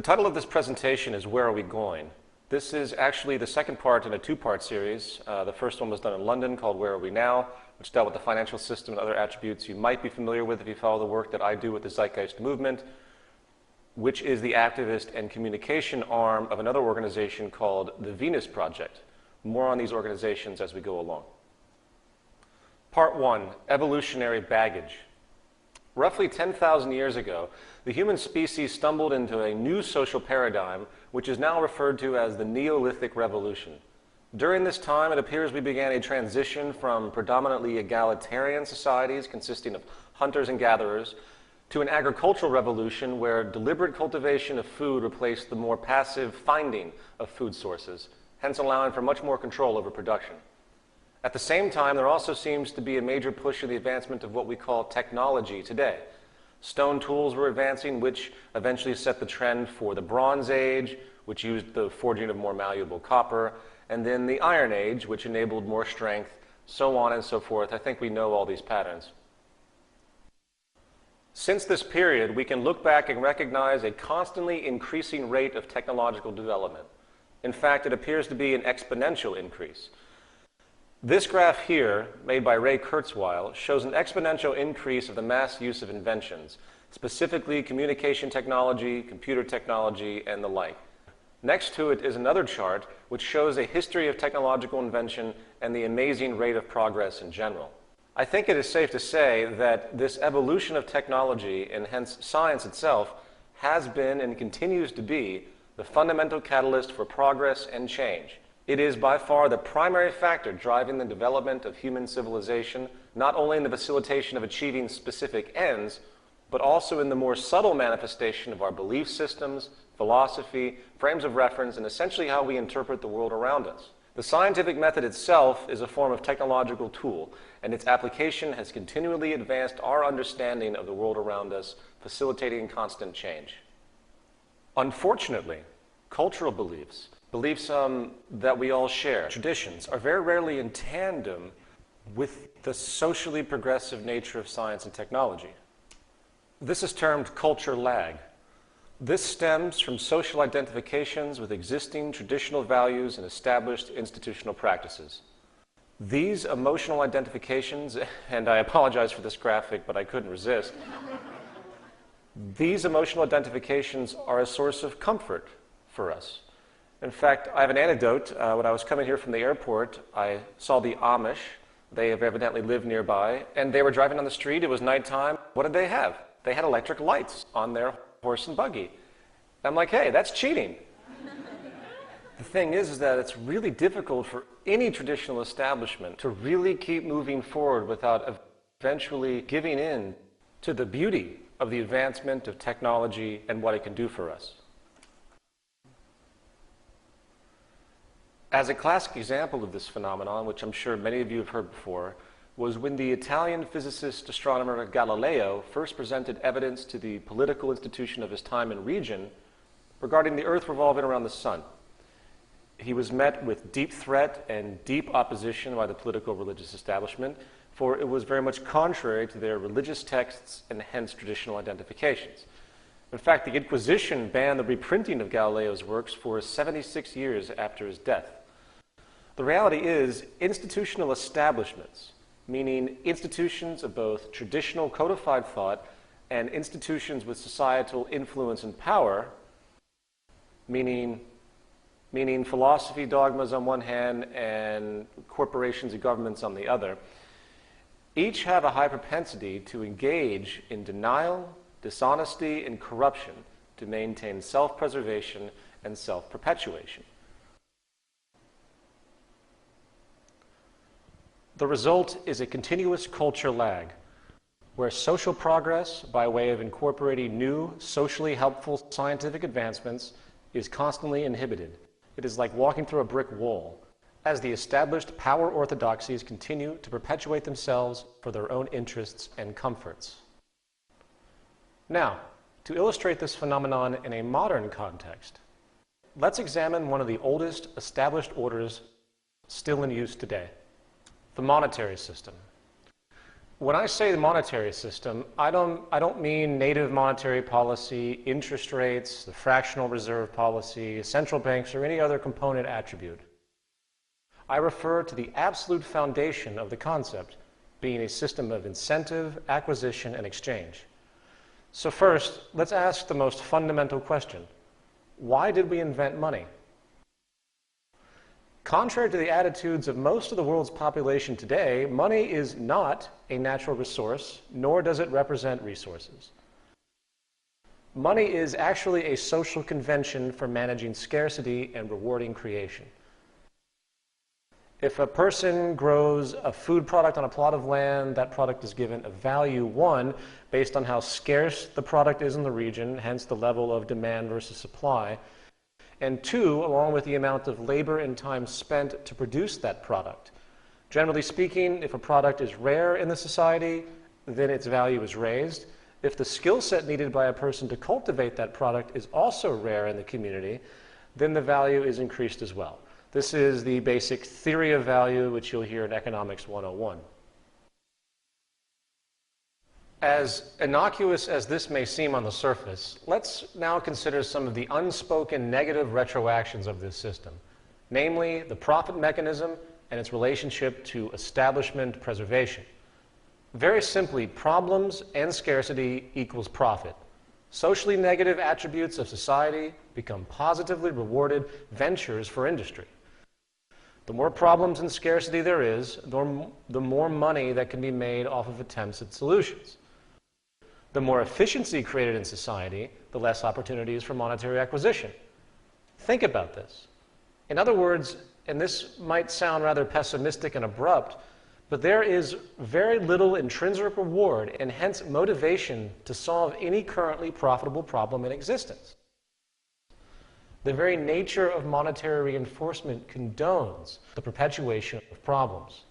The title of this presentation is Where Are We Going? This is actually the second part in a two-part series. The first one was done in London called Where Are We Now?, which dealt with the financial system and other attributes you might be familiar with if you follow the work that I do with the Zeitgeist movement, which is the activist and communication arm of another organization called the Venus Project. More on these organizations as we go along. Part 1, Evolutionary Baggage. Roughly 10,000 years ago, the human species stumbled into a new social paradigm, which is now referred to as the Neolithic Revolution. During this time, it appears we began a transition from predominantly egalitarian societies consisting of hunters and gatherers to an agricultural revolution where deliberate cultivation of food replaced the more passive finding of food sources, hence allowing for much more control over production. At the same time, there also seems to be a major push in the advancement of what we call technology today. Stone tools were advancing, which eventually set the trend for the Bronze Age, which used the forging of more malleable copper, and then the Iron Age, which enabled more strength, so on and so forth. I think we know all these patterns. Since this period, we can look back and recognize a constantly increasing rate of technological development. In fact, it appears to be an exponential increase. This graph here, made by Ray Kurzweil, shows an exponential increase of the mass use of inventions, specifically communication technology, computer technology, and the like. Next to it is another chart which shows a history of technological invention and the amazing rate of progress in general. I think it is safe to say that this evolution of technology, and hence science itself, has been and continues to be the fundamental catalyst for progress and change. It is by far the primary factor driving the development of human civilization, not only in the facilitation of achieving specific ends, but also in the more subtle manifestation of our belief systems, philosophy, frames of reference, and essentially how we interpret the world around us. The scientific method itself is a form of technological tool, and its application has continually advanced our understanding of the world around us, facilitating constant change. Unfortunately, cultural beliefs that we all share, traditions, are very rarely in tandem with the socially progressive nature of science and technology. This is termed culture lag. This stems from social identifications with existing traditional values and established institutional practices. These emotional identifications, and I apologize for this graphic, but I couldn't resist, these emotional identifications are a source of comfort for us. In fact, I have an anecdote. When I was coming here from the airport, I saw the Amish. They have evidently lived nearby, and they were driving on the street. It was nighttime. What did they have? They had electric lights on their horse and buggy. I'm like, hey, that's cheating. The thing is that it's really difficult for any traditional establishment to really keep moving forward without eventually giving in to the beauty of the advancement of technology and what it can do for us. As a classic example of this phenomenon, which I'm sure many of you have heard before, was when the Italian physicist astronomer Galileo first presented evidence to the political institution of his time and region regarding the Earth revolving around the sun. He was met with deep threat and deep opposition by the political religious establishment, for it was very much contrary to their religious texts and hence traditional identifications. In fact, the Inquisition banned the reprinting of Galileo's works for 76 years after his death. The reality is, institutional establishments, meaning institutions of both traditional codified thought and institutions with societal influence and power, meaning philosophy, dogmas on one hand, and corporations and governments on the other, each have a high propensity to engage in denial, dishonesty, and corruption to maintain self-preservation and self-perpetuation. The result is a continuous culture lag, where social progress, by way of incorporating new, socially helpful scientific advancements, is constantly inhibited. It is like walking through a brick wall, as the established power orthodoxies continue to perpetuate themselves for their own interests and comforts. Now, to illustrate this phenomenon in a modern context, let's examine one of the oldest established orders still in use today, the monetary system. When I say the monetary system, I don't mean native monetary policy, interest rates, the fractional reserve policy, central banks, or any other component attribute. I refer to the absolute foundation of the concept being a system of incentive, acquisition, and exchange. So first, let's ask the most fundamental question. Why did we invent money? Contrary to the attitudes of most of the world's population today, money is not a natural resource, nor does it represent resources. Money is actually a social convention for managing scarcity and rewarding creation. If a person grows a food product on a plot of land, that product is given a value, 1, based on how scarce the product is in the region, hence the level of demand versus supply, and 2, along with the amount of labor and time spent to produce that product. Generally speaking, if a product is rare in the society, then its value is raised. If the skill set needed by a person to cultivate that product is also rare in the community, then the value is increased as well. This is the basic theory of value, which you'll hear in Economics 101. As innocuous as this may seem on the surface, let's now consider some of the unspoken negative retroactions of this system, namely the profit mechanism and its relationship to establishment preservation. Very simply, problems and scarcity equals profit. Socially negative attributes of society become positively rewarded ventures for industry. The more problems and scarcity there is, the more money that can be made off of attempts at solutions. The more efficiency created in society, the less opportunities for monetary acquisition. Think about this. In other words, and this might sound rather pessimistic and abrupt, but there is very little intrinsic reward and hence motivation to solve any currently profitable problem in existence. The very nature of monetary reinforcement condones the perpetuation of problems.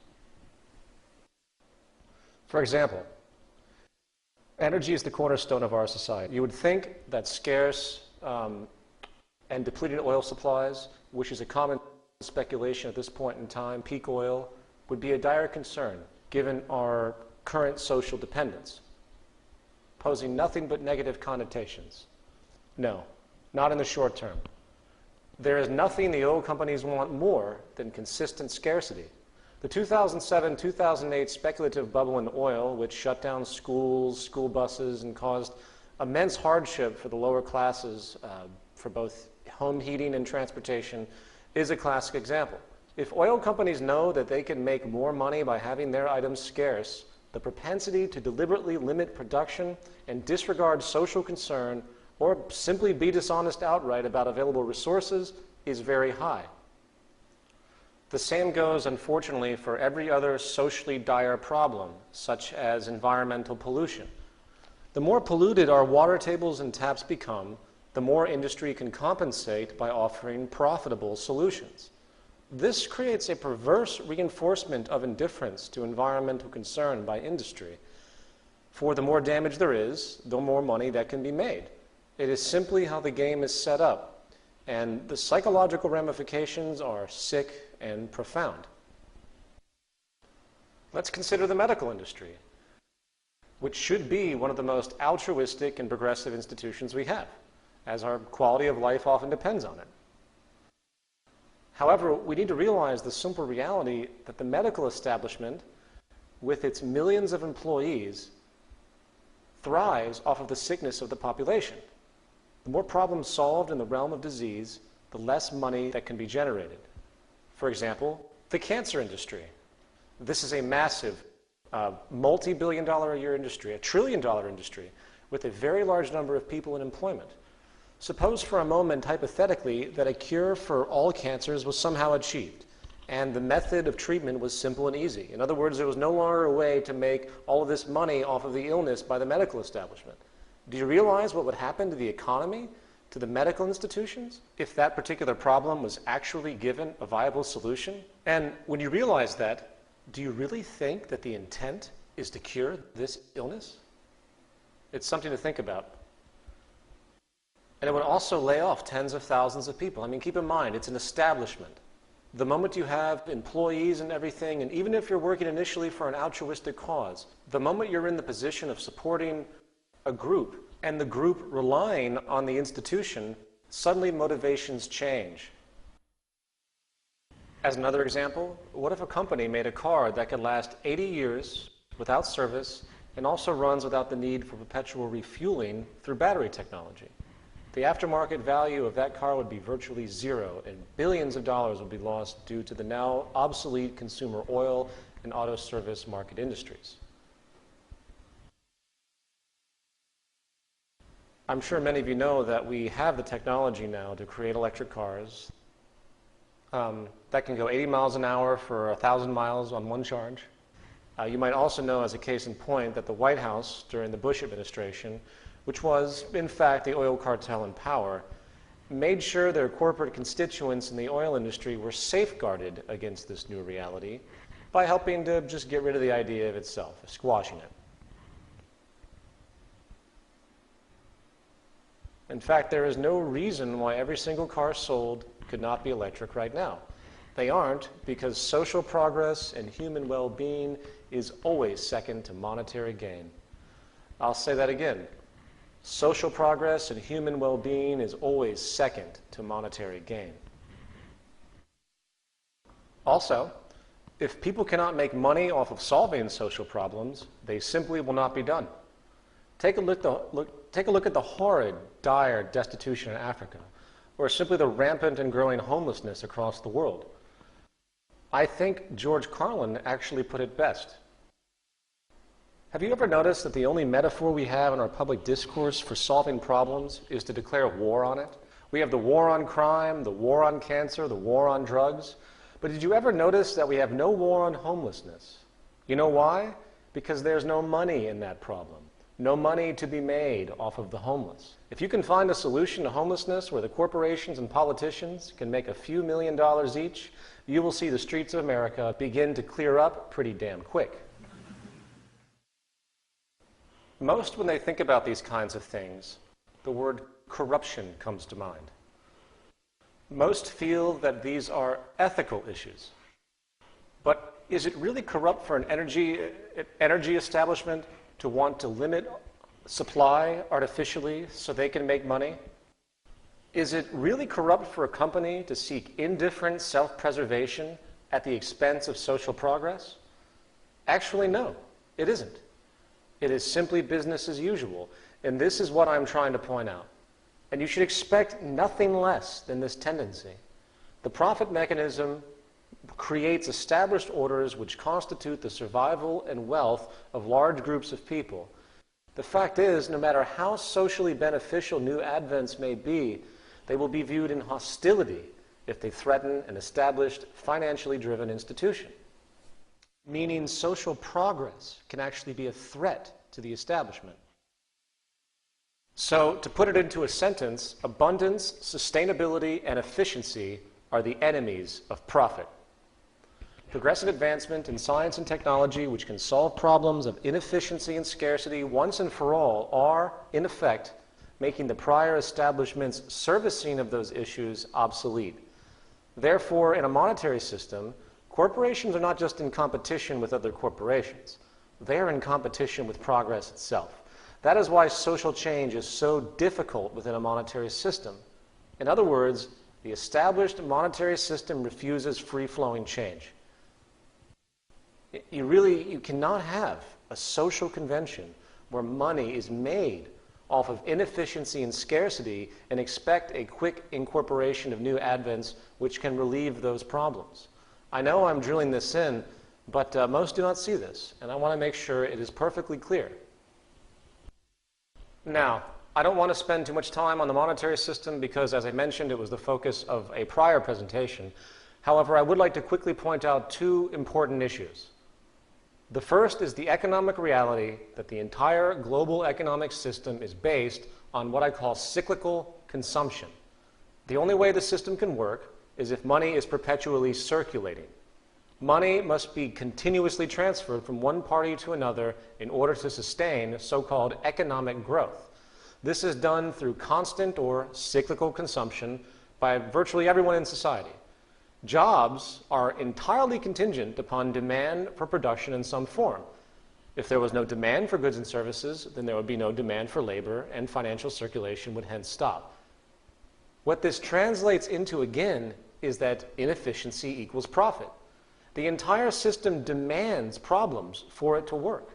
For example, energy is the cornerstone of our society. You would think that scarce and depleted oil supplies, which is a common speculation at this point in time, peak oil, would be a dire concern given our current social dependence, posing nothing but negative connotations. No, not in the short term. There is nothing the oil companies want more than consistent scarcity. The 2007-2008 speculative bubble in oil, which shut down schools, school buses, and caused immense hardship for the lower classes for both home heating and transportation, is a classic example. If oil companies know that they can make more money by having their items scarce, the propensity to deliberately limit production and disregard social concern or simply be dishonest outright about available resources is very high. The same goes, unfortunately, for every other socially dire problem, such as environmental pollution. The more polluted our water tables and taps become, the more industry can compensate by offering profitable solutions. This creates a perverse reinforcement of indifference to environmental concern by industry. For the more damage there is, the more money that can be made. It is simply how the game is set up, and the psychological ramifications are sick and profound. Let's consider the medical industry, which should be one of the most altruistic and progressive institutions we have, as our quality of life often depends on it. However, we need to realize the simple reality that the medical establishment, with its millions of employees, thrives off of the sickness of the population. The more problems solved in the realm of disease, the less money that can be generated. For example, the cancer industry. This is a massive, multi-billion-dollar a year industry, a trillion-dollar industry, with a very large number of people in employment. Suppose for a moment, hypothetically, that a cure for all cancers was somehow achieved, and the method of treatment was simple and easy. In other words, there was no longer a way to make all of this money off of the illness by the medical establishment. Do you realize what would happen to the economy, to the medical institutions, if that particular problem was actually given a viable solution? And when you realize that, do you really think that the intent is to cure this illness? It's something to think about. And it would also lay off tens of thousands of people. I mean, keep in mind, it's an establishment. The moment you have employees and everything, and even if you're working initially for an altruistic cause, the moment you're in the position of supporting a group and the group relying on the institution, suddenly motivations change. As another example, what if a company made a car that could last 80 years without service and also runs without the need for perpetual refueling through battery technology? The aftermarket value of that car would be virtually zero, and billions of dollars would be lost due to the now obsolete consumer oil and auto service market industries. I'm sure many of you know that we have the technology now to create electric cars that can go 80 miles an hour for 1,000 miles on one charge. You might also know, as a case in point, that the White House during the Bush administration, which was, in fact, the oil cartel in power, made sure their corporate constituents in the oil industry were safeguarded against this new reality by helping to just get rid of the idea of itself, squashing it. In fact, there is no reason why every single car sold could not be electric right now. They aren't, because social progress and human well-being is always second to monetary gain. I'll say that again. Social progress and human well-being is always second to monetary gain. Also, if people cannot make money off of solving social problems, they simply will not be done. Take a look at the horrid, dire destitution in Africa, or simply the rampant and growing homelessness across the world. I think George Carlin actually put it best. Have you ever noticed that the only metaphor we have in our public discourse for solving problems is to declare war on it? We have the war on crime, the war on cancer, the war on drugs. But did you ever notice that we have no war on homelessness? You know why? Because there's no money in that problem. No money to be made off of the homeless. If you can find a solution to homelessness where the corporations and politicians can make a few $1,000,000 each, you will see the streets of America begin to clear up pretty damn quick. Most, when they think about these kinds of things, the word corruption comes to mind. Most feel that these are ethical issues. But is it really corrupt for an energy establishment to want to limit supply artificially so they can make money? Is it really corrupt for a company to seek indifferent self-preservation at the expense of social progress? Actually, no, it isn't. It is simply business as usual, and this is what I'm trying to point out. And you should expect nothing less than this tendency. The profit mechanism creates established orders which constitute the survival and wealth of large groups of people. The fact is, no matter how socially beneficial new advents may be, they will be viewed in hostility if they threaten an established, financially driven institution. Meaning social progress can actually be a threat to the establishment. So, to put it into a sentence, abundance, sustainability, and efficiency are the enemies of profit. Progressive advancement in science and technology which can solve problems of inefficiency and scarcity once and for all are, in effect, making the prior establishment's servicing of those issues obsolete. Therefore, in a monetary system, corporations are not just in competition with other corporations. They are in competition with progress itself. That is why social change is so difficult within a monetary system. In other words, the established monetary system refuses free-flowing change. You cannot have a social convention where money is made off of inefficiency and scarcity and expect a quick incorporation of new advents which can relieve those problems. I know I'm drilling this in, but most do not see this, and I want to make sure it is perfectly clear. Now, I don't want to spend too much time on the monetary system because, as I mentioned, it was the focus of a prior presentation. However, I would like to quickly point out two important issues. The first is the economic reality that the entire global economic system is based on what I call cyclical consumption. The only way the system can work is if money is perpetually circulating. Money must be continuously transferred from one party to another in order to sustain so-called economic growth. This is done through constant or cyclical consumption by virtually everyone in society. Jobs are entirely contingent upon demand for production in some form. If there was no demand for goods and services, then there would be no demand for labor, and financial circulation would hence stop. What this translates into, again, is that inefficiency equals profit. The entire system demands problems for it to work.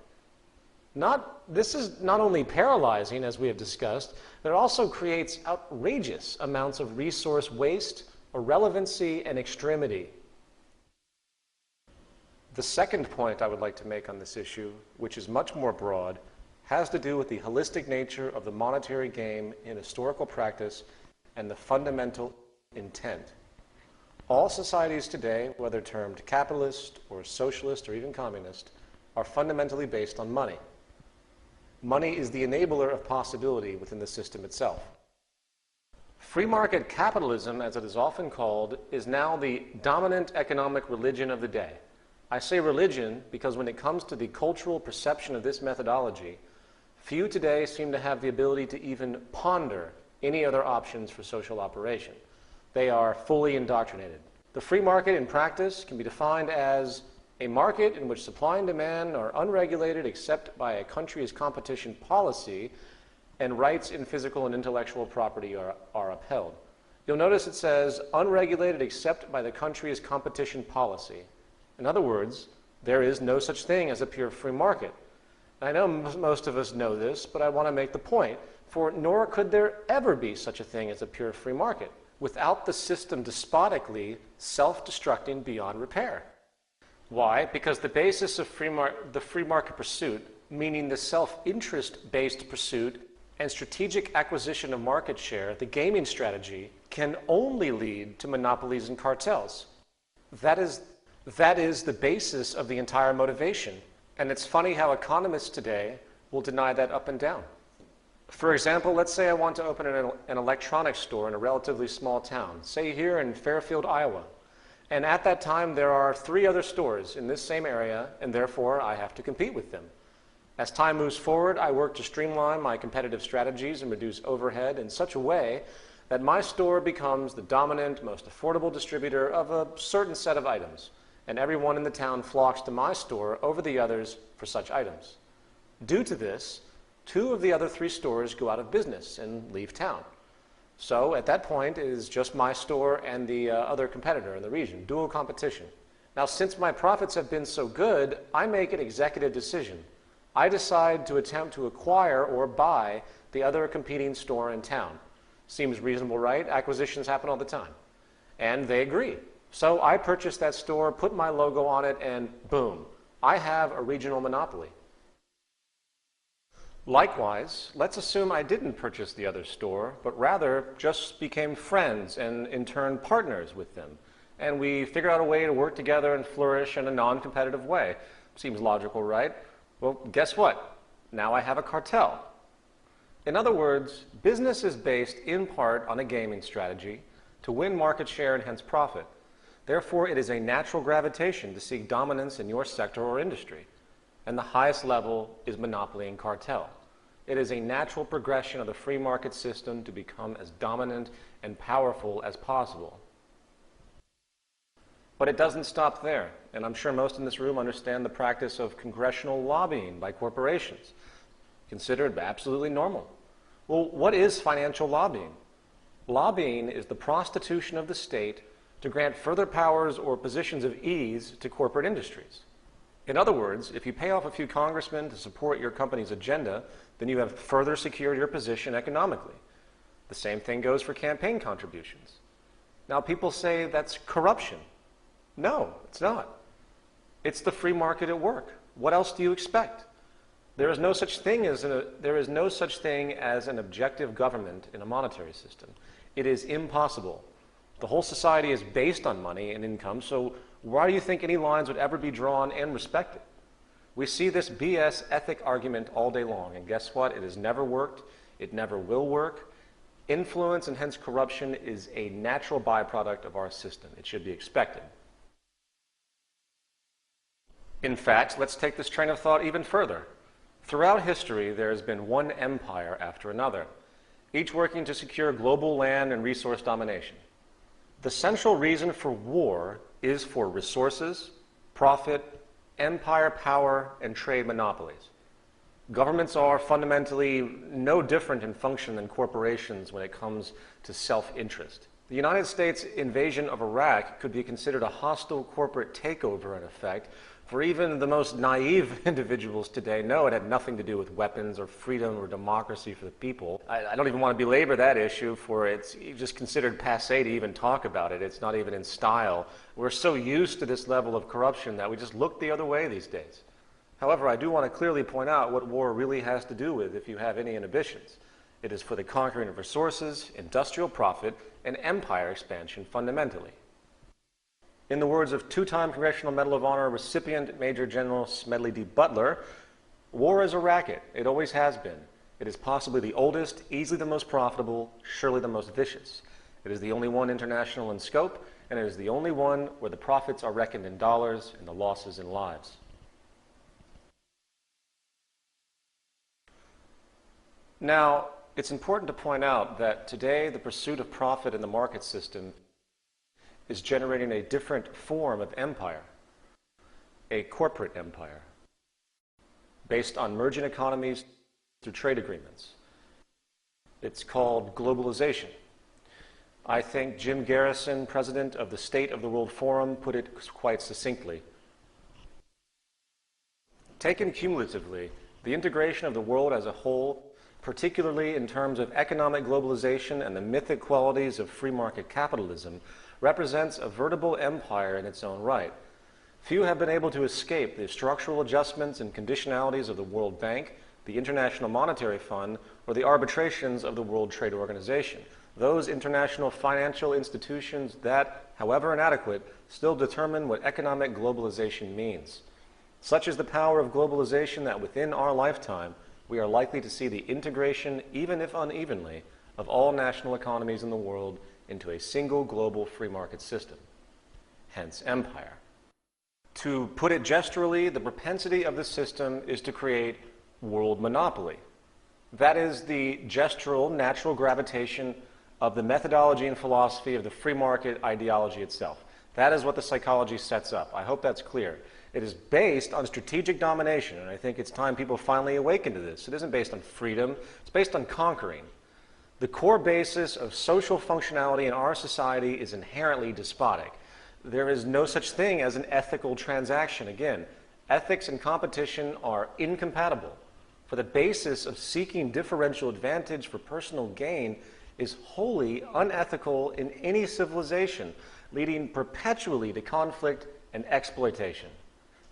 This is not only paralyzing, as we have discussed, but it also creates outrageous amounts of resource waste, irrelevancy, and extremity. The second point I would like to make on this issue, which is much more broad, has to do with the holistic nature of the monetary game in historical practice and the fundamental intent. All societies today, whether termed capitalist or socialist or even communist, are fundamentally based on money. Money is the enabler of possibility within the system itself. Free market capitalism, as it is often called, is now the dominant economic religion of the day. I say religion because when it comes to the cultural perception of this methodology, few today seem to have the ability to even ponder any other options for social operation. They are fully indoctrinated. The free market in practice can be defined as a market in which supply and demand are unregulated except by a country's competition policy, and rights in physical and intellectual property are upheld. You'll notice it says unregulated except by the country's competition policy. In other words, there is no such thing as a pure free market. I know most of us know this, but I want to make the point, for nor could there ever be such a thing as a pure free market without the system despotically self-destructing beyond repair. Why? Because the basis of the free market pursuit, meaning the self-interest-based pursuit and strategic acquisition of market share, the gaming strategy, can only lead to monopolies and cartels. That is the basis of the entire motivation. And it's funny how economists today will deny that up and down. For example, let's say I want to open an electronics store in a relatively small town, say here in Fairfield, Iowa. And at that time, there are 3 other stores in this same area, and therefore I have to compete with them. As time moves forward, I work to streamline my competitive strategies and reduce overhead in such a way that my store becomes the dominant, most affordable distributor of a certain set of items, and everyone in the town flocks to my store over the others for such items. Due to this, 2 of the other 3 stores go out of business and leave town. So at that point, it is just my store and the other competitor in the region, dual competition. Now, since my profits have been so good, I make an executive decision. I decide to attempt to acquire or buy the other competing store in town. Seems reasonable, right? Acquisitions happen all the time. And they agree. So I purchase that store, put my logo on it, and boom, I have a regional monopoly. Likewise, let's assume I didn't purchase the other store, but rather just became friends and in turn partners with them. And we figure out a way to work together and flourish in a non-competitive way. Seems logical, right? Well, guess what? Now I have a cartel. In other words, business is based in part on a gaming strategy to win market share and hence profit. Therefore, it is a natural gravitation to seek dominance in your sector or industry. And the highest level is monopoly and cartel. It is a natural progression of the free market system to become as dominant and powerful as possible. But it doesn't stop there, and I'm sure most in this room understand the practice of congressional lobbying by corporations, considered absolutely normal. Well, what is financial lobbying? Lobbying is the prostitution of the state to grant further powers or positions of ease to corporate industries. In other words, if you pay off a few congressmen to support your company's agenda, then you have further secured your position economically. The same thing goes for campaign contributions. Now, people say that's corruption. No, it's not. It's the free market at work. What else do you expect? There is no such thing as an objective government in a monetary system. It is impossible. The whole society is based on money and income, so why do you think any lines would ever be drawn and respected? We see this BS ethic argument all day long, and guess what? It has never worked. It never will work. Influence and hence corruption is a natural byproduct of our system. It should be expected. In fact, let's take this train of thought even further. Throughout history, there has been one empire after another, each working to secure global land and resource domination. The central reason for war is for resources, profit, empire power, and trade monopolies. Governments are fundamentally no different in function than corporations when it comes to self-interest. The United States invasion of Iraq could be considered a hostile corporate takeover in effect, for even the most naive individuals today know it had nothing to do with weapons or freedom or democracy for the people. I don't even want to belabor that issue, for it's just considered passé to even talk about it. It's not even in style. We're so used to this level of corruption that we just look the other way these days. However, I do want to clearly point out what war really has to do with if you have any inhibitions. It is for the conquering of resources, industrial profit, and empire expansion fundamentally. In the words of two-time Congressional Medal of Honor recipient Major General Smedley D. Butler, war is a racket. It always has been. It is possibly the oldest, easily the most profitable, surely the most vicious. It is the only one international in scope, and it is the only one where the profits are reckoned in dollars and the losses in lives. Now, it's important to point out that today the pursuit of profit in the market system is generating a different form of empire, a corporate empire, based on merging economies through trade agreements. It's called globalization. I think Jim Garrison, president of the State of the World Forum, put it quite succinctly. Taken cumulatively, the integration of the world as a whole, particularly in terms of economic globalization and the mythic qualities of free market capitalism, represents a veritable empire in its own right. Few have been able to escape the structural adjustments and conditionalities of the World Bank, the International Monetary Fund, or the arbitrations of the World Trade Organization. Those international financial institutions that, however inadequate, still determine what economic globalization means. Such is the power of globalization that within our lifetime, we are likely to see the integration, even if unevenly, of all national economies in the world into a single global free market system, hence empire. To put it gesturally, the propensity of the system is to create world monopoly. That is the gestural natural gravitation of the methodology and philosophy of the free market ideology itself. That is what the psychology sets up. I hope that's clear. It is based on strategic domination, and I think it's time people finally awaken to this. It isn't based on freedom, it's based on conquering. The core basis of social functionality in our society is inherently despotic. There is no such thing as an ethical transaction. Again, ethics and competition are incompatible. For the basis of seeking differential advantage for personal gain is wholly unethical in any civilization, leading perpetually to conflict and exploitation.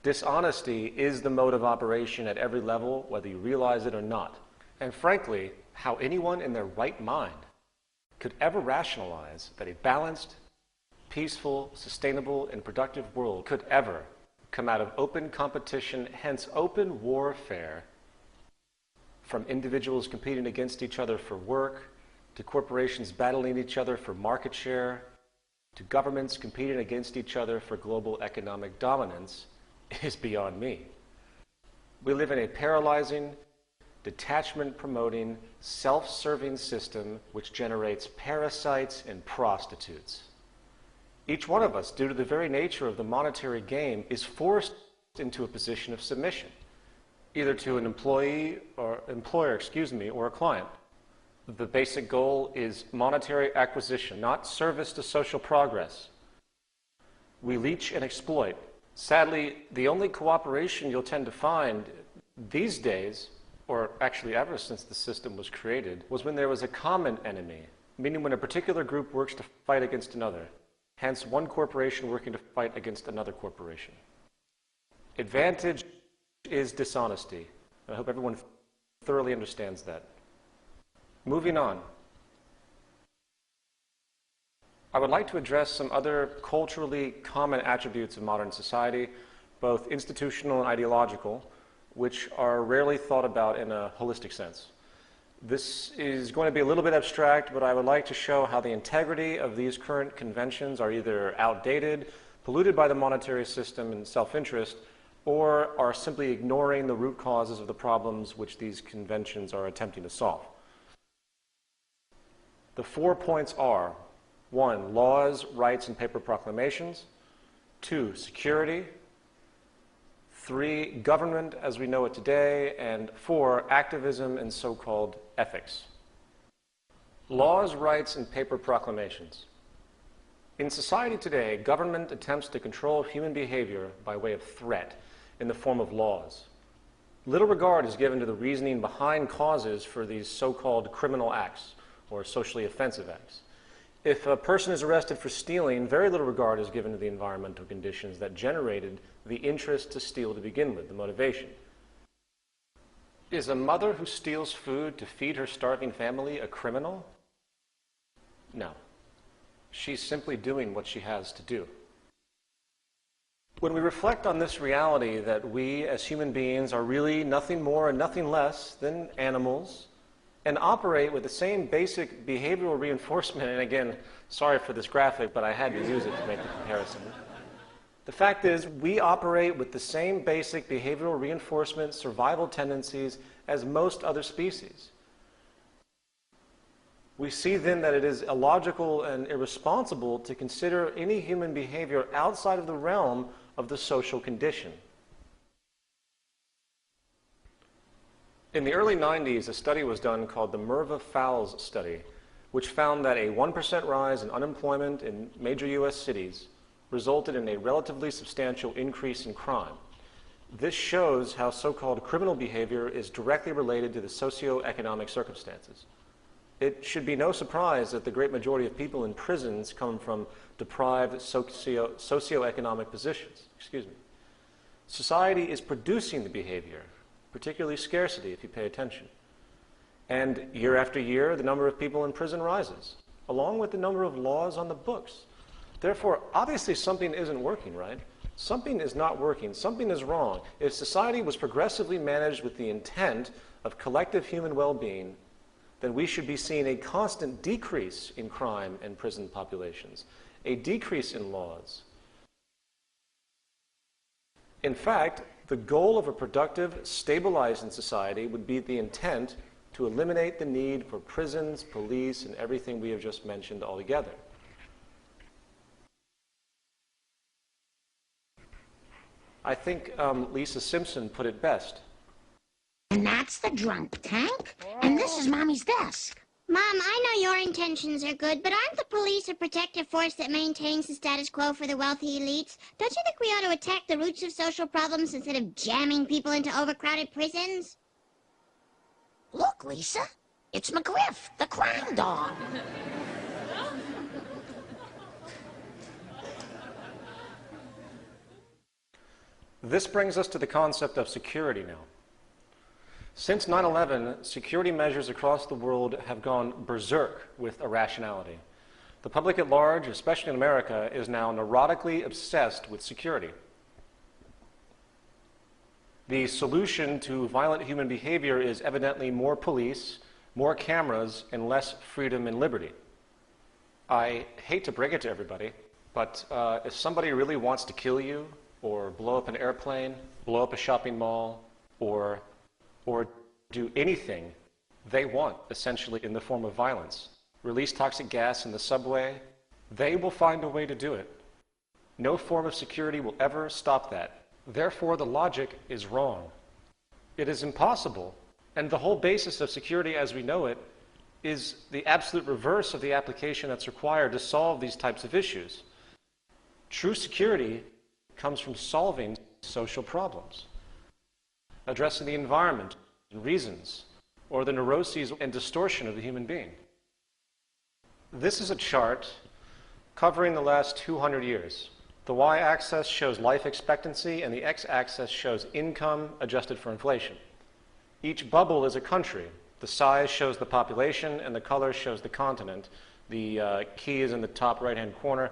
Dishonesty is the mode of operation at every level, whether you realize it or not. And frankly, how anyone in their right mind could ever rationalize that a balanced, peaceful, sustainable, and productive world could ever come out of open competition, hence open warfare, from individuals competing against each other for work, to corporations battling each other for market share, to governments competing against each other for global economic dominance, is beyond me. We live in a paralyzing, detachment-promoting, self-serving system which generates parasites and prostitutes. Each one of us, due to the very nature of the monetary game, is forced into a position of submission, either to an employer, or a client. The basic goal is monetary acquisition, not service to social progress. We leech and exploit. Sadly, the only cooperation you'll tend to find these days, or actually ever since the system was created, was when there was a common enemy, meaning when a particular group works to fight against another, hence one corporation working to fight against another corporation. Advantage is dishonesty. I hope everyone thoroughly understands that. Moving on. I would like to address some other culturally common attributes of modern society, both institutional and ideological, which are rarely thought about in a holistic sense. This is going to be a little bit abstract, but I would like to show how the integrity of these current conventions are either outdated, polluted by the monetary system and self-interest, or are simply ignoring the root causes of the problems which these conventions are attempting to solve. The 4 points are: 1, laws, rights, and paper proclamations. 2, security. 3, government as we know it today. And 4, activism and so-called ethics. Laws, rights, and paper proclamations. In society today, government attempts to control human behavior by way of threat in the form of laws. Little regard is given to the reasoning behind causes for these so-called criminal acts or socially offensive acts. If a person is arrested for stealing, very little regard is given to the environmental conditions that generated the interest to steal to begin with, the motivation. Is a mother who steals food to feed her starving family a criminal? No. She's simply doing what she has to do. When we reflect on this reality that we as human beings are really nothing more and nothing less than animals and operate with the same basic behavioral reinforcement, and again, sorry for this graphic, but I had to use it to make the comparison. The fact is, we operate with the same basic behavioral reinforcement survival tendencies as most other species. We see then that it is illogical and irresponsible to consider any human behavior outside of the realm of the social condition. In the early 90s, a study was done called the Merva-Fowles study, which found that a 1% rise in unemployment in major U.S. cities resulted in a relatively substantial increase in crime. This shows how so-called criminal behavior is directly related to the socioeconomic circumstances. It should be no surprise that the great majority of people in prisons come from deprived socioeconomic positions. Society is producing the behavior, particularly scarcity if you pay attention. And year after year, the number of people in prison rises, along with the number of laws on the books. Therefore, obviously something isn't working, right? Something is not working. Something is wrong. If society was progressively managed with the intent of collective human well-being, then we should be seeing a constant decrease in crime and prison populations, a decrease in laws. In fact, the goal of a productive, stabilizing society would be the intent to eliminate the need for prisons, police, and everything we have just mentioned altogether. I think Lisa Simpson put it best. And that's the drunk tank? And this is Mommy's desk. Mom, I know your intentions are good, but aren't the police a protective force that maintains the status quo for the wealthy elites? Don't you think we ought to attack the roots of social problems instead of jamming people into overcrowded prisons? Look, Lisa, it's McGriff, the crime dog. This brings us to the concept of security now. Since 9/11, security measures across the world have gone berserk with irrationality. The public at large, especially in America, is now neurotically obsessed with security. The solution to violent human behavior is evidently more police, more cameras, and less freedom and liberty. I hate to break it to everybody, but if somebody really wants to kill you, or blow up an airplane, blow up a shopping mall, or do anything they want, essentially, in the form of violence, release toxic gas in the subway, they will find a way to do it. No form of security will ever stop that. Therefore, the logic is wrong. It is impossible, and the whole basis of security as we know it is the absolute reverse of the application that's required to solve these types of issues. True security comes from solving social problems, addressing the environment and reasons, or the neuroses and distortion of the human being. This is a chart covering the last 200 years. The y-axis shows life expectancy, and the x-axis shows income adjusted for inflation. Each bubble is a country. The size shows the population, and the color shows the continent. The key is in the top right-hand corner.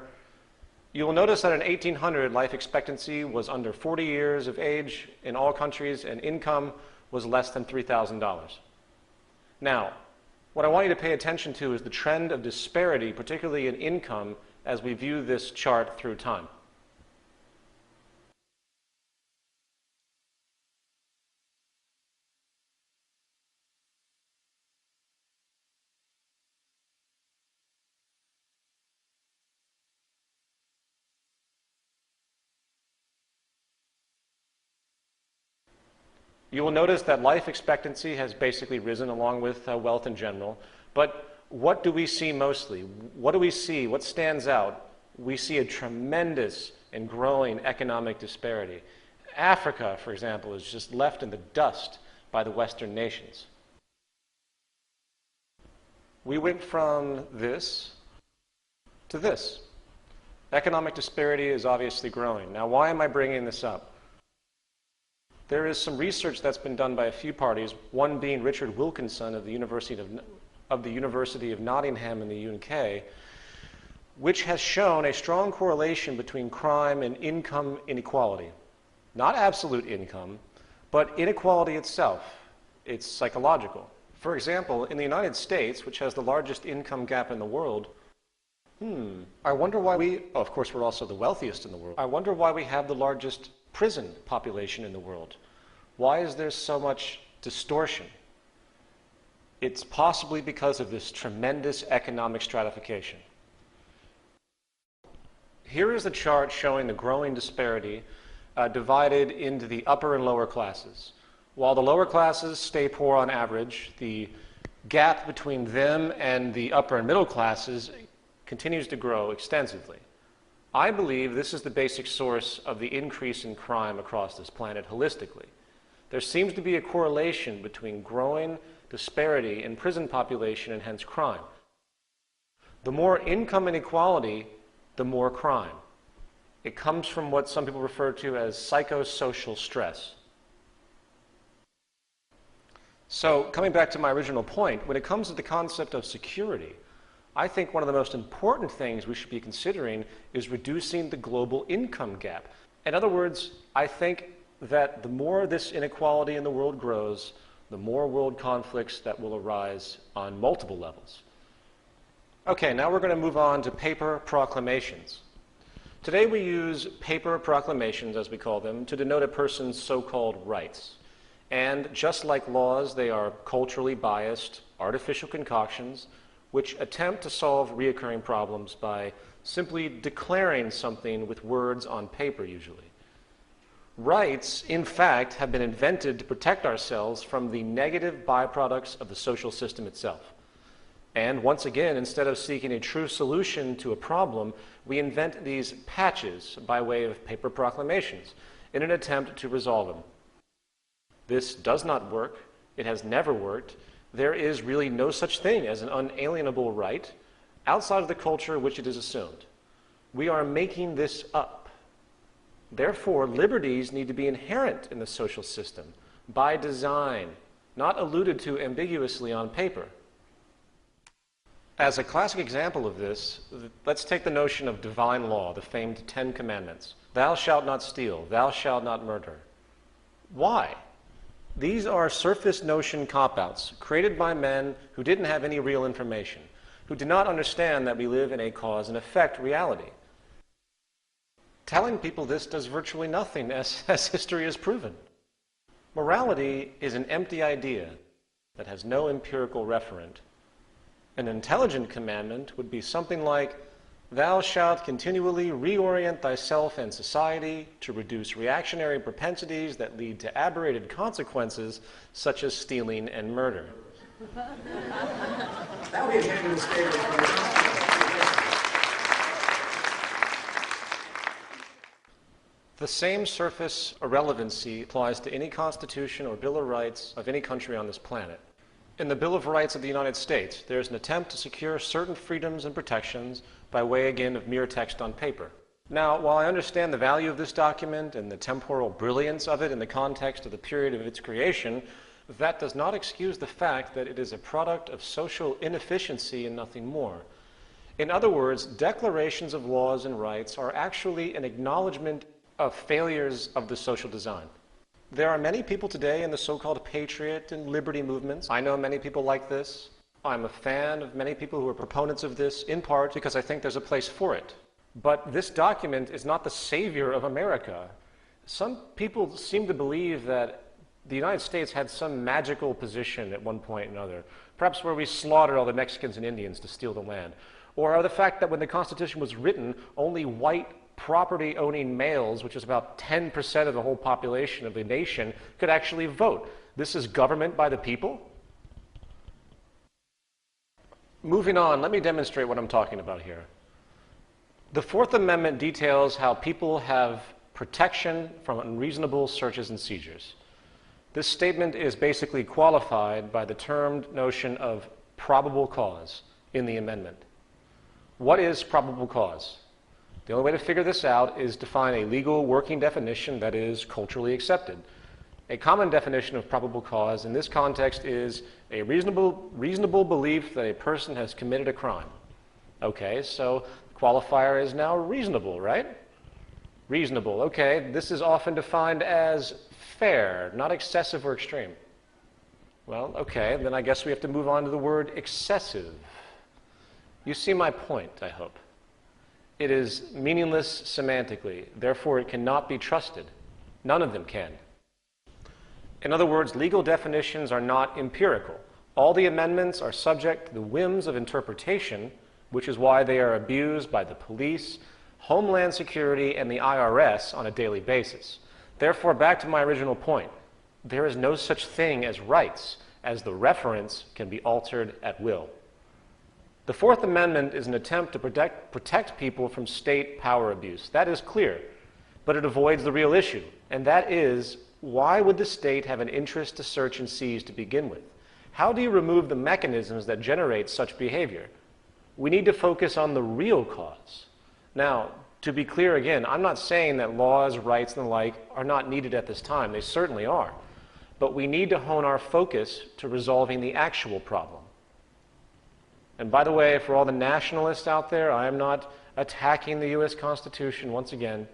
You will notice that in 1800, life expectancy was under 40 years of age in all countries, and income was less than $3,000. Now, what I want you to pay attention to is the trend of disparity, particularly in income, as we view this chart through time. You will notice that life expectancy has basically risen along with wealth in general. But what do we see mostly? What do we see? What stands out? We see a tremendous and growing economic disparity. Africa, for example, is just left in the dust by the Western nations. We went from this to this. Economic disparity is obviously growing. Now, why am I bringing this up? There is some research that's been done by a few parties, one being Richard Wilkinson of the University of Nottingham in the UK, which has shown a strong correlation between crime and income inequality. Not absolute income, but inequality itself. It's psychological. For example, in the United States, which has the largest income gap in the world, I wonder why of course we're also the wealthiest in the world. I wonder why we have the largest prison population in the world. Why is there so much distortion? It's possibly because of this tremendous economic stratification. Here is the chart showing the growing disparity divided into the upper and lower classes. While the lower classes stay poor on average, the gap between them and the upper and middle classes continues to grow extensively. I believe this is the basic source of the increase in crime across this planet holistically. There seems to be a correlation between growing disparity in prison population and hence crime. The more income inequality, the more crime. It comes from what some people refer to as psychosocial stress. So, coming back to my original point, when it comes to the concept of security, I think one of the most important things we should be considering is reducing the global income gap. In other words, I think that the more this inequality in the world grows, the more world conflicts that will arise on multiple levels. Okay, now we're going to move on to paper proclamations. Today we use paper proclamations, as we call them, to denote a person's so-called rights. And just like laws, they are culturally biased, artificial concoctions, which attempt to solve recurring problems by simply declaring something with words on paper, usually. Rights, in fact, have been invented to protect ourselves from the negative byproducts of the social system itself. And once again, instead of seeking a true solution to a problem, we invent these patches by way of paper proclamations in an attempt to resolve them. This does not work. It has never worked. There is really no such thing as an unalienable right outside of the culture in which it is assumed. We are making this up. Therefore, liberties need to be inherent in the social system by design, not alluded to ambiguously on paper. As a classic example of this, let's take the notion of divine law, the famed 10 Commandments. Thou shalt not steal, thou shalt not murder. Why? These are surface notion cop-outs created by men who didn't have any real information, who did not understand that we live in a cause and effect reality. Telling people this does virtually nothing, as history has proven. Morality is an empty idea that has no empirical referent. An intelligent commandment would be something like, thou shalt continually reorient thyself and society to reduce reactionary propensities that lead to aberrated consequences such as stealing and murder. That would be a gentleman's statement. The same surface irrelevancy applies to any constitution or Bill of Rights of any country on this planet. In the Bill of Rights of the United States, there's an attempt to secure certain freedoms and protections by way, again, of mere text on paper. Now, while I understand the value of this document and the temporal brilliance of it in the context of the period of its creation, that does not excuse the fact that it is a product of social inefficiency and nothing more. In other words, declarations of laws and rights are actually an acknowledgement of failures of the social design. There are many people today in the so-called patriot and liberty movements. I know many people like this. I'm a fan of many people who are proponents of this, in part because I think there's a place for it. But this document is not the savior of America. Some people seem to believe that the United States had some magical position at one point or another, perhaps where we slaughtered all the Mexicans and Indians to steal the land, or the fact that when the Constitution was written, only white property-owning males, which is about 10% of the whole population of the nation, could actually vote. This is government by the people. Moving on, let me demonstrate what I'm talking about here. The Fourth Amendment details how people have protection from unreasonable searches and seizures. This statement is basically qualified by the termed notion of probable cause in the amendment. What is probable cause? The only way to figure this out is to find a legal working definition that is culturally accepted. A common definition of probable cause in this context is a reasonable belief that a person has committed a crime. Okay, so the qualifier is now reasonable, right? Reasonable, okay. This is often defined as fair, not excessive or extreme. Well, okay, then I guess we have to move on to the word excessive. You see my point, I hope. It is meaningless semantically, therefore it cannot be trusted. None of them can. In other words, legal definitions are not empirical. All the amendments are subject to the whims of interpretation, which is why they are abused by the police, Homeland Security, and the IRS on a daily basis. Therefore, back to my original point, there is no such thing as rights, as the reference can be altered at will. The Fourth Amendment is an attempt to protect people from state power abuse. That is clear, but it avoids the real issue, and that is, why would the state have an interest to search and seize to begin with? How do you remove the mechanisms that generate such behavior? We need to focus on the real cause. Now, to be clear again, I'm not saying that laws, rights, and the like are not needed at this time. They certainly are. But we need to hone our focus to resolving the actual problem. And by the way, for all the nationalists out there, I am not attacking the U.S. Constitution once again.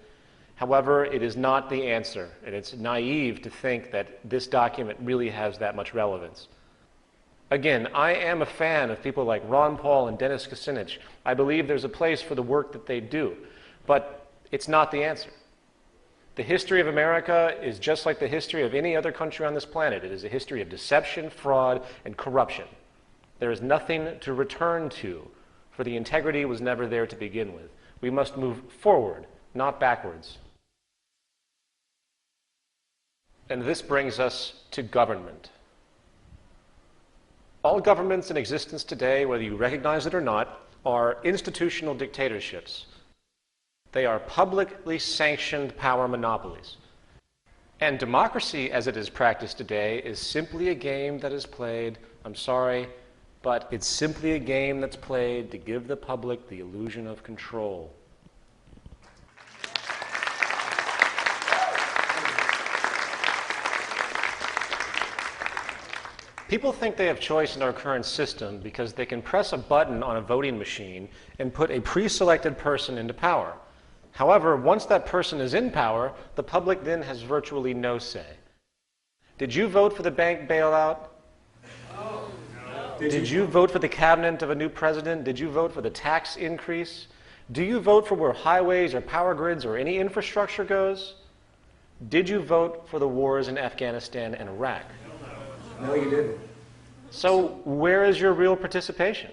However, it is not the answer, and it's naive to think that this document really has that much relevance. Again, I am a fan of people like Ron Paul and Dennis Kucinich. I believe there's a place for the work that they do, but it's not the answer. The history of America is just like the history of any other country on this planet. It is a history of deception, fraud, and corruption. There is nothing to return to, for the integrity was never there to begin with. We must move forward, not backwards. And this brings us to government. All governments in existence today, whether you recognize it or not, are institutional dictatorships. They are publicly sanctioned power monopolies. And democracy, as it is practiced today, is simply a game that is played, I'm sorry, but it's simply a game that's played to give the public the illusion of control. People think they have choice in our current system because they can press a button on a voting machine and put a pre-selected person into power. However, once that person is in power, the public then has virtually no say. Did you vote for the bank bailout? No. Did you vote for the cabinet of a new president? Did you vote for the tax increase? Do you vote for where highways or power grids or any infrastructure goes? Did you vote for the wars in Afghanistan and Iraq? No, you didn't. So where is your real participation?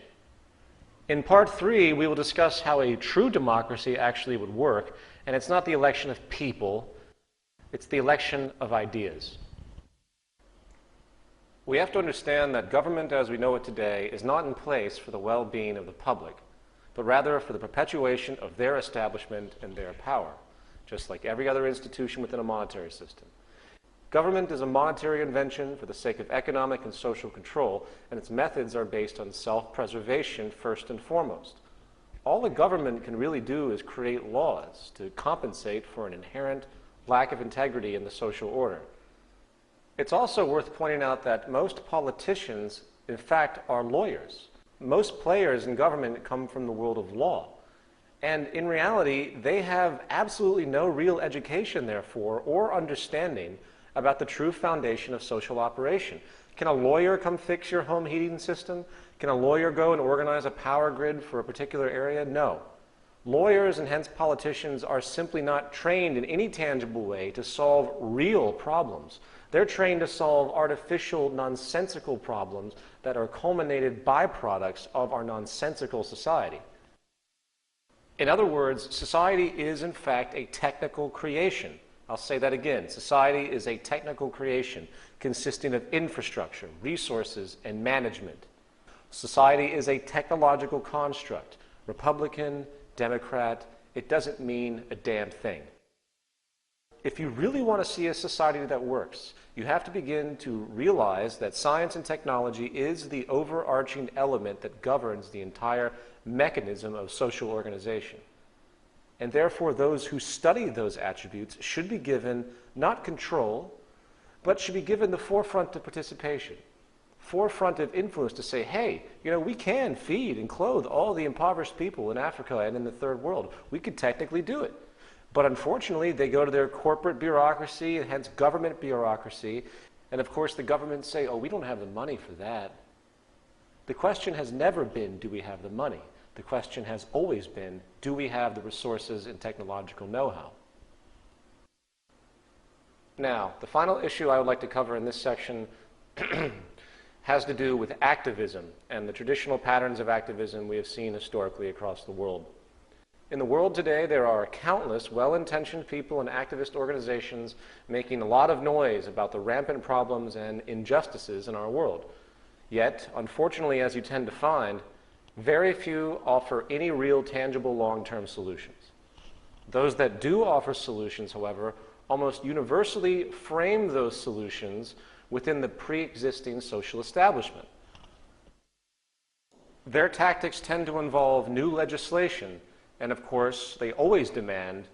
In part 3, we will discuss how a true democracy actually would work, and it's not the election of people, it's the election of ideas. We have to understand that government as we know it today is not in place for the well-being of the public, but rather for the perpetuation of their establishment and their power, just like every other institution within a monetary system. Government is a monetary invention for the sake of economic and social control, and its methods are based on self-preservation first and foremost. All the government can really do is create laws to compensate for an inherent lack of integrity in the social order. It's also worth pointing out that most politicians, in fact, are lawyers. Most players in government come from the world of law. And in reality, they have absolutely no real education, therefore, or understanding about the true foundation of social operation. Can a lawyer come fix your home heating system? Can a lawyer go and organize a power grid for a particular area? No. Lawyers, and hence politicians, are simply not trained in any tangible way to solve real problems. They're trained to solve artificial, nonsensical problems that are culminated byproducts of our nonsensical society. In other words, society is in fact a technical creation. I'll say that again. Society is a technical creation consisting of infrastructure, resources, and management. Society is a technological construct. Republican, Democrat, it doesn't mean a damn thing. If you really want to see a society that works, you have to begin to realize that science and technology is the overarching element that governs the entire mechanism of social organization. And therefore, those who study those attributes should be given not control, but should be given the forefront of participation, forefront of influence to say, hey, you know, we can feed and clothe all the impoverished people in Africa and in the third world. We could technically do it. But unfortunately, they go to their corporate bureaucracy, and hence government bureaucracy, and of course the governments say, oh, we don't have the money for that. The question has never been, do we have the money? The question has always been, do we have the resources and technological know-how? Now, the final issue I would like to cover in this section has to do with activism and the traditional patterns of activism we have seen historically across the world. In the world today, there are countless well-intentioned people and activist organizations making a lot of noise about the rampant problems and injustices in our world. Yet, unfortunately, as you tend to find, very few offer any real tangible long-term solutions. Those that do offer solutions, however, almost universally frame those solutions within the pre-existing social establishment. Their tactics tend to involve new legislation, and of course, they always demand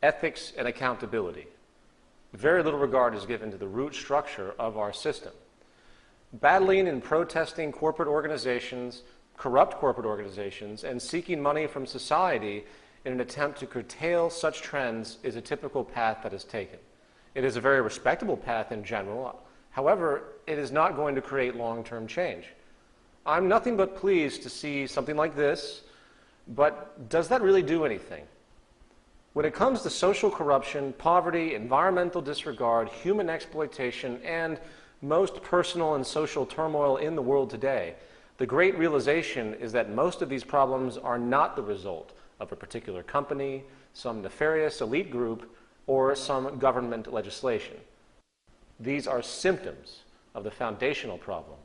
ethics and accountability. Very little regard is given to the root structure of our system. Battling and protesting corporate organizations, corrupt corporate organizations, and seeking money from society in an attempt to curtail such trends is a typical path that is taken. It is a very respectable path in general. However, it is not going to create long-term change. I'm nothing but pleased to see something like this, but does that really do anything? When it comes to social corruption, poverty, environmental disregard, human exploitation, and most personal and social turmoil in the world today, the great realization is that most of these problems are not the result of a particular company, some nefarious elite group, or some government legislation. These are symptoms of the foundational problem.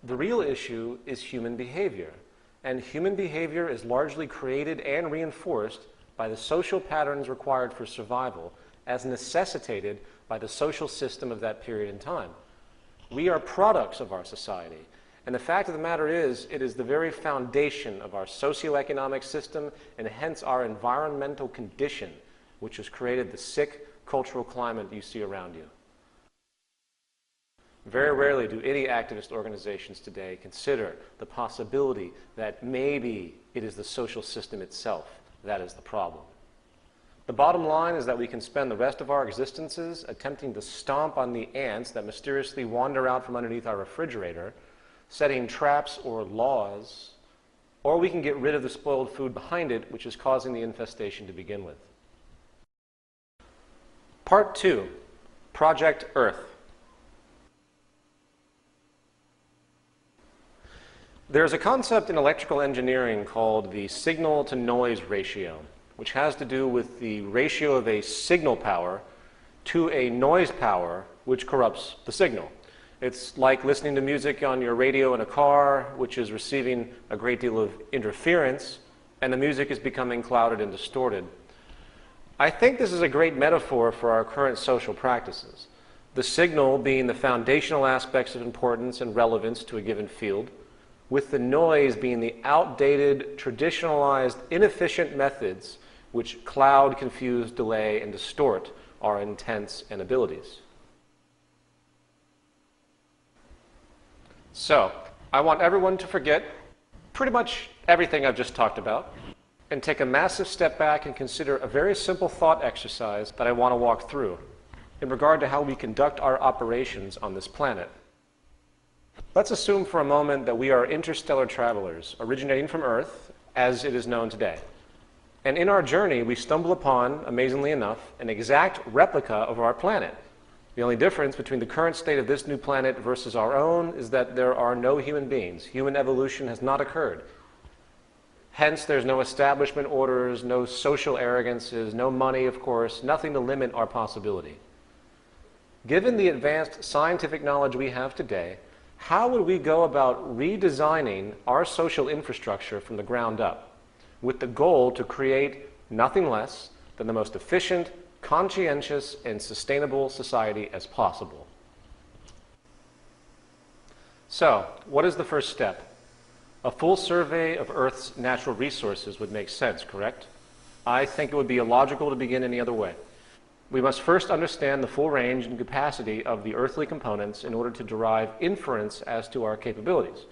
The real issue is human behavior, and human behavior is largely created and reinforced by the social patterns required for survival as necessitated by the social system of that period in time. We are products of our society, and the fact of the matter is, it is the very foundation of our socioeconomic system and hence our environmental condition which has created the sick cultural climate you see around you. Very rarely do any activist organizations today consider the possibility that maybe it is the social system itself that is the problem. The bottom line is that we can spend the rest of our existences attempting to stomp on the ants that mysteriously wander out from underneath our refrigerator, setting traps or laws, or we can get rid of the spoiled food behind it, which is causing the infestation to begin with. Part 2, Project Earth. There's a concept in electrical engineering called the signal-to-noise ratio, which has to do with the ratio of a signal power to a noise power which corrupts the signal. It's like listening to music on your radio in a car, which is receiving a great deal of interference, and the music is becoming clouded and distorted. I think this is a great metaphor for our current social practices. The signal being the foundational aspects of importance and relevance to a given field, with the noise being the outdated, traditionalized, inefficient methods which cloud, confuse, delay, and distort our intents and abilities. So, I want everyone to forget pretty much everything I've just talked about and take a massive step back and consider a very simple thought exercise that I want to walk through in regard to how we conduct our operations on this planet. Let's assume for a moment that we are interstellar travelers originating from Earth as it is known today. And in our journey, we stumble upon, amazingly enough, an exact replica of our planet. The only difference between the current state of this new planet versus our own is that there are no human beings. Human evolution has not occurred. Hence, there's no establishment orders, no social arrogances, no money, of course, nothing to limit our possibility. Given the advanced scientific knowledge we have today, how would we go about redesigning our social infrastructure from the ground up, with the goal to create nothing less than the most efficient, conscientious, and sustainable society as possible? So, what is the first step? A full survey of Earth's natural resources would make sense, correct? I think it would be illogical to begin any other way. We must first understand the full range and capacity of the earthly components in order to derive inference as to our capabilities.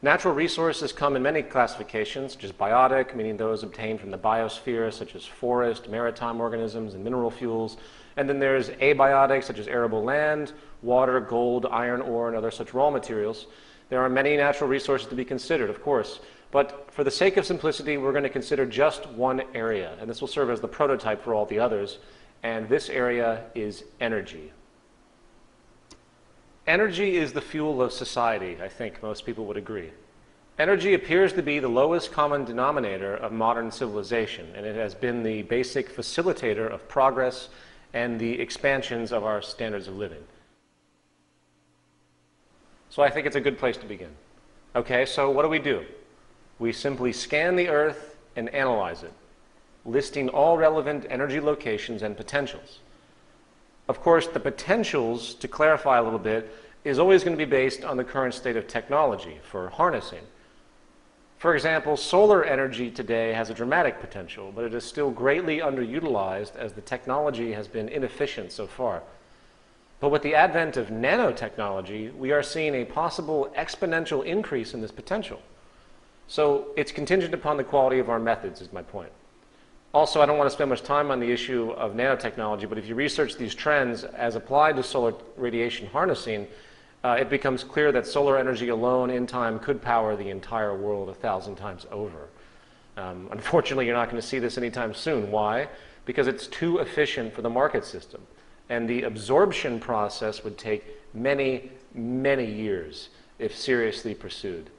Natural resources come in many classifications, such as biotic, meaning those obtained from the biosphere, such as forest, maritime organisms, and mineral fuels. And then there's abiotic, such as arable land, water, gold, iron ore, and other such raw materials. There are many natural resources to be considered, of course, but for the sake of simplicity, we're going to consider just one area, and this will serve as the prototype for all the others, and this area is energy. Energy is the fuel of society, I think most people would agree. Energy appears to be the lowest common denominator of modern civilization, and it has been the basic facilitator of progress and the expansions of our standards of living. So I think it's a good place to begin. Okay, so what do? We simply scan the Earth and analyze it, listing all relevant energy locations and potentials. Of course, the potentials, to clarify a little bit, is always going to be based on the current state of technology for harnessing. For example, solar energy today has a dramatic potential, but it is still greatly underutilized as the technology has been inefficient so far. But with the advent of nanotechnology, we are seeing a possible exponential increase in this potential. So it's contingent upon the quality of our methods, is my point. Also, I don't want to spend much time on the issue of nanotechnology, but if you research these trends as applied to solar radiation harnessing, it becomes clear that solar energy alone in time could power the entire world 1,000 times over. Unfortunately, you're not going to see this anytime soon. Why? Because it's too efficient for the market system. And the absorption process would take many, many years if seriously pursued.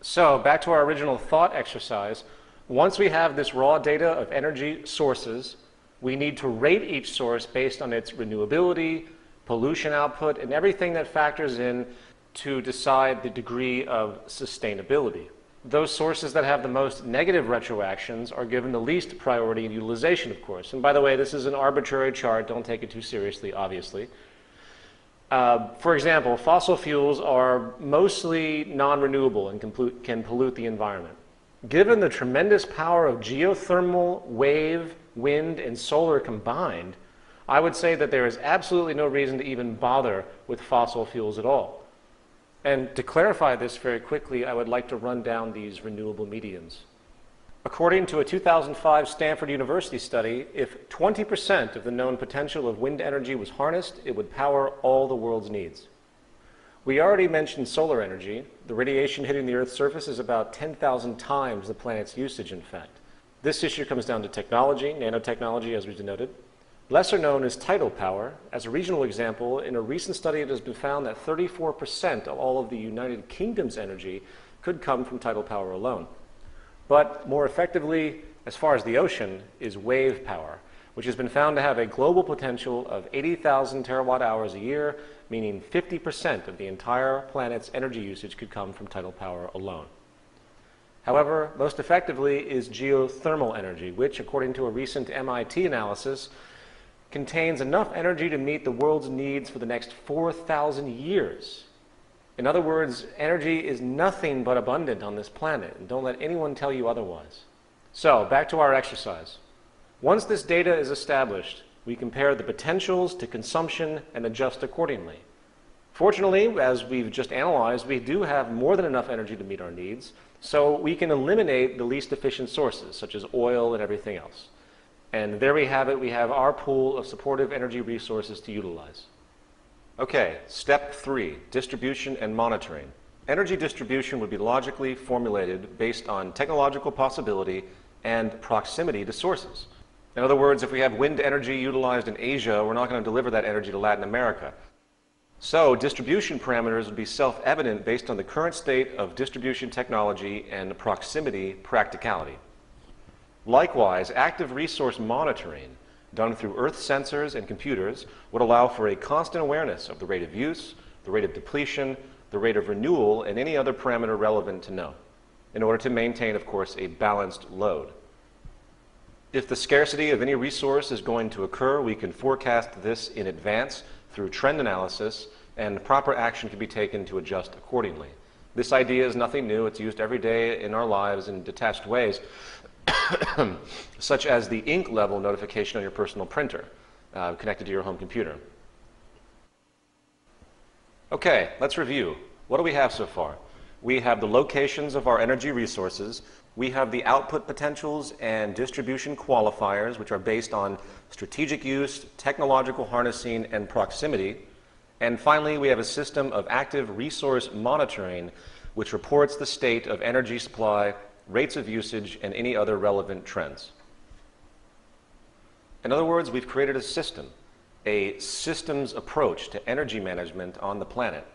So, back to our original thought exercise. Once we have this raw data of energy sources, we need to rate each source based on its renewability, pollution output, and everything that factors in to decide the degree of sustainability. Those sources that have the most negative retroactions are given the least priority in utilization, of course. And by the way, this is an arbitrary chart. Don't take it too seriously, obviously. For example, fossil fuels are mostly non-renewable and can pollute the environment. Given the tremendous power of geothermal, wave, wind, and solar combined, I would say that there is absolutely no reason to even bother with fossil fuels at all. And to clarify this very quickly, I would like to run down these renewable medians. According to a 2005 Stanford University study, if 20% of the known potential of wind energy was harnessed, it would power all the world's needs. We already mentioned solar energy. The radiation hitting the Earth's surface is about 10,000 times the planet's usage, in fact. This issue comes down to technology, nanotechnology, as we denoted. Lesser known is tidal power. As a regional example, in a recent study it has been found that 34% of all of the United Kingdom's energy could come from tidal power alone. But more effectively, as far as the ocean, is wave power, which has been found to have a global potential of 80,000 terawatt hours a year, meaning 50% of the entire planet's energy usage could come from tidal power alone. However, most effectively is geothermal energy, which, according to a recent MIT analysis, contains enough energy to meet the world's needs for the next 4,000 years. In other words, energy is nothing but abundant on this planet, and don't let anyone tell you otherwise. So, back to our exercise. Once this data is established, we compare the potentials to consumption and adjust accordingly. Fortunately, as we've just analyzed, we do have more than enough energy to meet our needs, so we can eliminate the least efficient sources, such as oil and everything else. And there we have it. We have our pool of supportive energy resources to utilize. Okay, step 3, distribution and monitoring. Energy distribution would be logically formulated based on technological possibility and proximity to sources. In other words, if we have wind energy utilized in Asia, we're not going to deliver that energy to Latin America. So distribution parameters would be self-evident based on the current state of distribution technology and proximity practicality. Likewise, active resource monitoring done through Earth sensors and computers would allow for a constant awareness of the rate of use, the rate of depletion, the rate of renewal, and any other parameter relevant to know, in order to maintain, of course, a balanced load. If the scarcity of any resource is going to occur, we can forecast this in advance through trend analysis, and proper action can be taken to adjust accordingly. This idea is nothing new. It's used every day in our lives in detached ways, such as the ink level notification on your personal printer connected to your home computer. Okay, let's review. What do we have so far? We have the locations of our energy resources. We have the output potentials and distribution qualifiers, which are based on strategic use, technological harnessing, and proximity. And finally, we have a system of active resource monitoring, which reports the state of energy supply, rates of usage, and any other relevant trends. In other words, we've created a systems approach to energy management on the planet.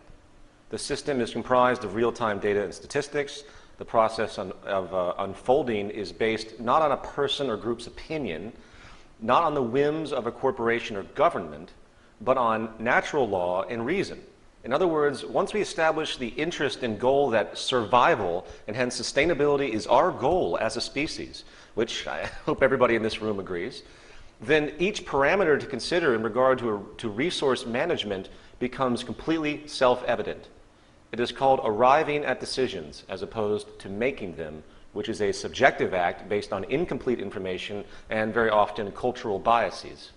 The system is comprised of real-time data and statistics. The process of unfolding is based not on a person or group's opinion, not on the whims of a corporation or government, but on natural law and reason. In other words, once we establish the interest and goal that survival and hence sustainability is our goal as a species, which I hope everybody in this room agrees, then each parameter to consider in regard to resource management becomes completely self-evident. It is called arriving at decisions as opposed to making them, which is a subjective act based on incomplete information and very often cultural biases.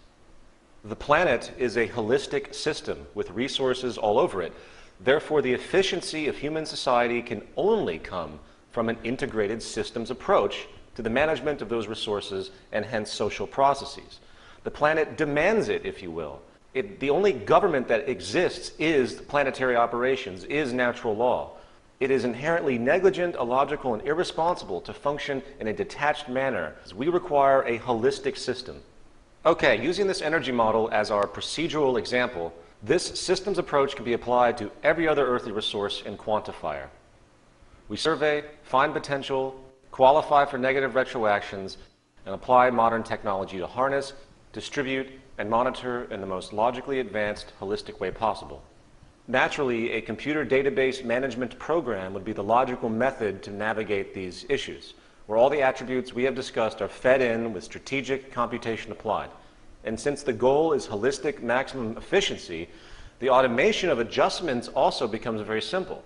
The planet is a holistic system with resources all over it. Therefore, the efficiency of human society can only come from an integrated systems approach to the management of those resources and hence social processes. The planet demands it, if you will. The only government that exists is planetary operations, is natural law. It is inherently negligent, illogical, and irresponsible to function in a detached manner. We require a holistic system. Okay, using this energy model as our procedural example, this systems approach can be applied to every other earthly resource and quantifier. We survey, find potential, qualify for negative retroactions, and apply modern technology to harness, distribute, and monitor in the most logically advanced, holistic way possible. Naturally, a computer database management program would be the logical method to navigate these issues, where all the attributes we have discussed are fed in with strategic computation applied. And since the goal is holistic maximum efficiency, the automation of adjustments also becomes very simple.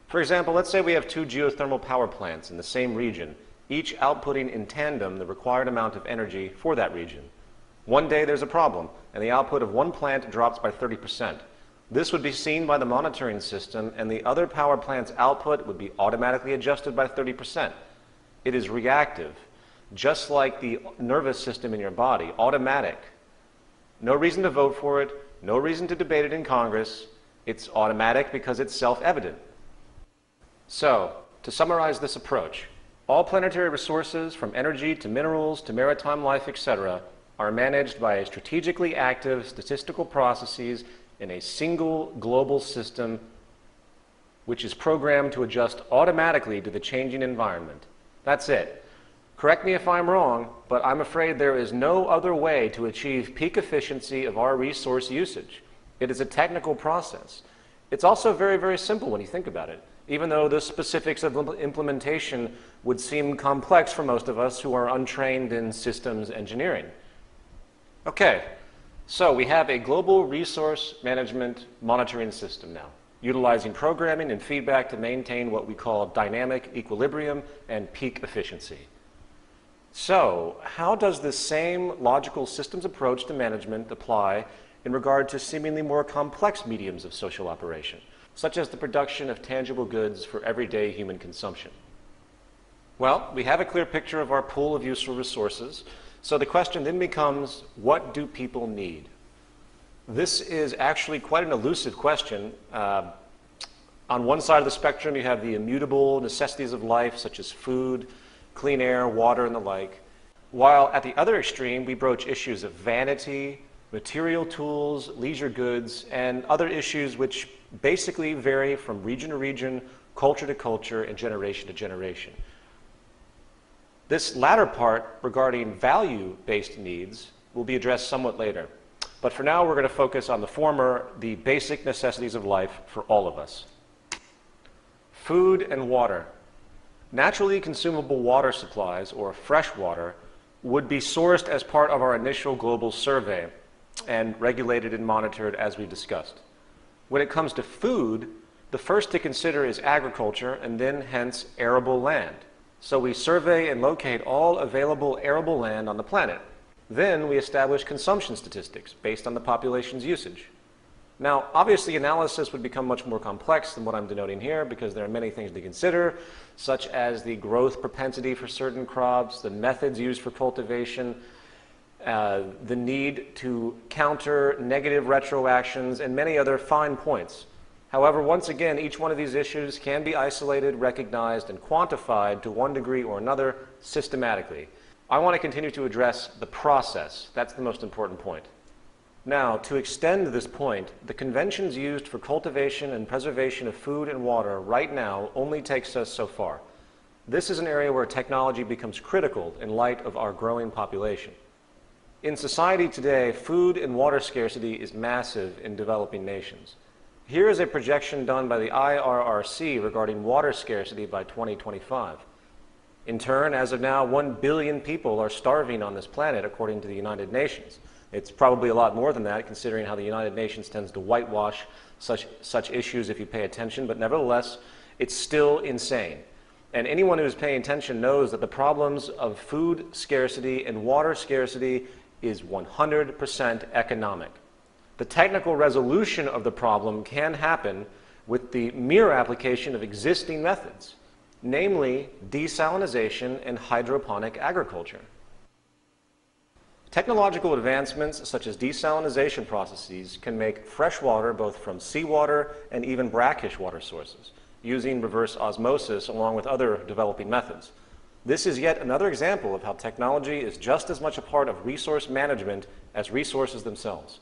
For example, let's say we have two geothermal power plants in the same region, each outputting in tandem the required amount of energy for that region. One day there's a problem, and the output of one plant drops by 30%. This would be seen by the monitoring system, and the other power plant's output would be automatically adjusted by 30%. It is reactive, just like the nervous system in your body, automatic. No reason to vote for it, no reason to debate it in Congress. It's automatic because it's self-evident. So, to summarize this approach, all planetary resources, from energy to minerals to maritime life, etc., are managed by strategically active statistical processes in a single global system which is programmed to adjust automatically to the changing environment. That's it. Correct me if I'm wrong, but I'm afraid there is no other way to achieve peak efficiency of our resource usage. It is a technical process. It's also very, very simple when you think about it, even though the specifics of implementation would seem complex for most of us who are untrained in systems engineering. Okay, so we have a global resource management monitoring system now, utilizing programming and feedback to maintain what we call dynamic equilibrium and peak efficiency. So, how does this same logical systems approach to management apply in regard to seemingly more complex mediums of social operation, such as the production of tangible goods for everyday human consumption? Well, we have a clear picture of our pool of useful resources. So the question then becomes, what do people need? This is actually quite an elusive question. On one side of the spectrum, you have the immutable necessities of life, such as food, clean air, water, and the like. While at the other extreme, we broach issues of vanity, material tools, leisure goods, and other issues which basically vary from region to region, culture to culture, and generation to generation. This latter part regarding value-based needs will be addressed somewhat later. But for now, we're going to focus on the former, the basic necessities of life for all of us. Food and water. Naturally consumable water supplies, or fresh water, would be sourced as part of our initial global survey and regulated and monitored as we discussed. When it comes to food, the first to consider is agriculture and then hence arable land. So we survey and locate all available arable land on the planet. Then we establish consumption statistics based on the population's usage. Now, obviously, analysis would become much more complex than what I'm denoting here because there are many things to consider, such as the growth propensity for certain crops, the methods used for cultivation, the need to counter negative retroactions, and many other fine points. However, once again, each one of these issues can be isolated, recognized, and quantified to one degree or another systematically. I want to continue to address the process. That's the most important point. Now, to extend this point, the conventions used for cultivation and preservation of food and water right now only takes us so far. This is an area where technology becomes critical in light of our growing population. In society today, food and water scarcity is massive in developing nations. Here is a projection done by the IRRC regarding water scarcity by 2025. In turn, as of now, 1 billion people are starving on this planet, according to the United Nations. It's probably a lot more than that, considering how the United Nations tends to whitewash such issues if you pay attention, but nevertheless, it's still insane. And anyone who's paying attention knows that the problems of food scarcity and water scarcity is 100% economic. The technical resolution of the problem can happen with the mere application of existing methods, namely desalination and hydroponic agriculture. Technological advancements such as desalination processes can make fresh water both from seawater and even brackish water sources, using reverse osmosis along with other developing methods. This is yet another example of how technology is just as much a part of resource management as resources themselves.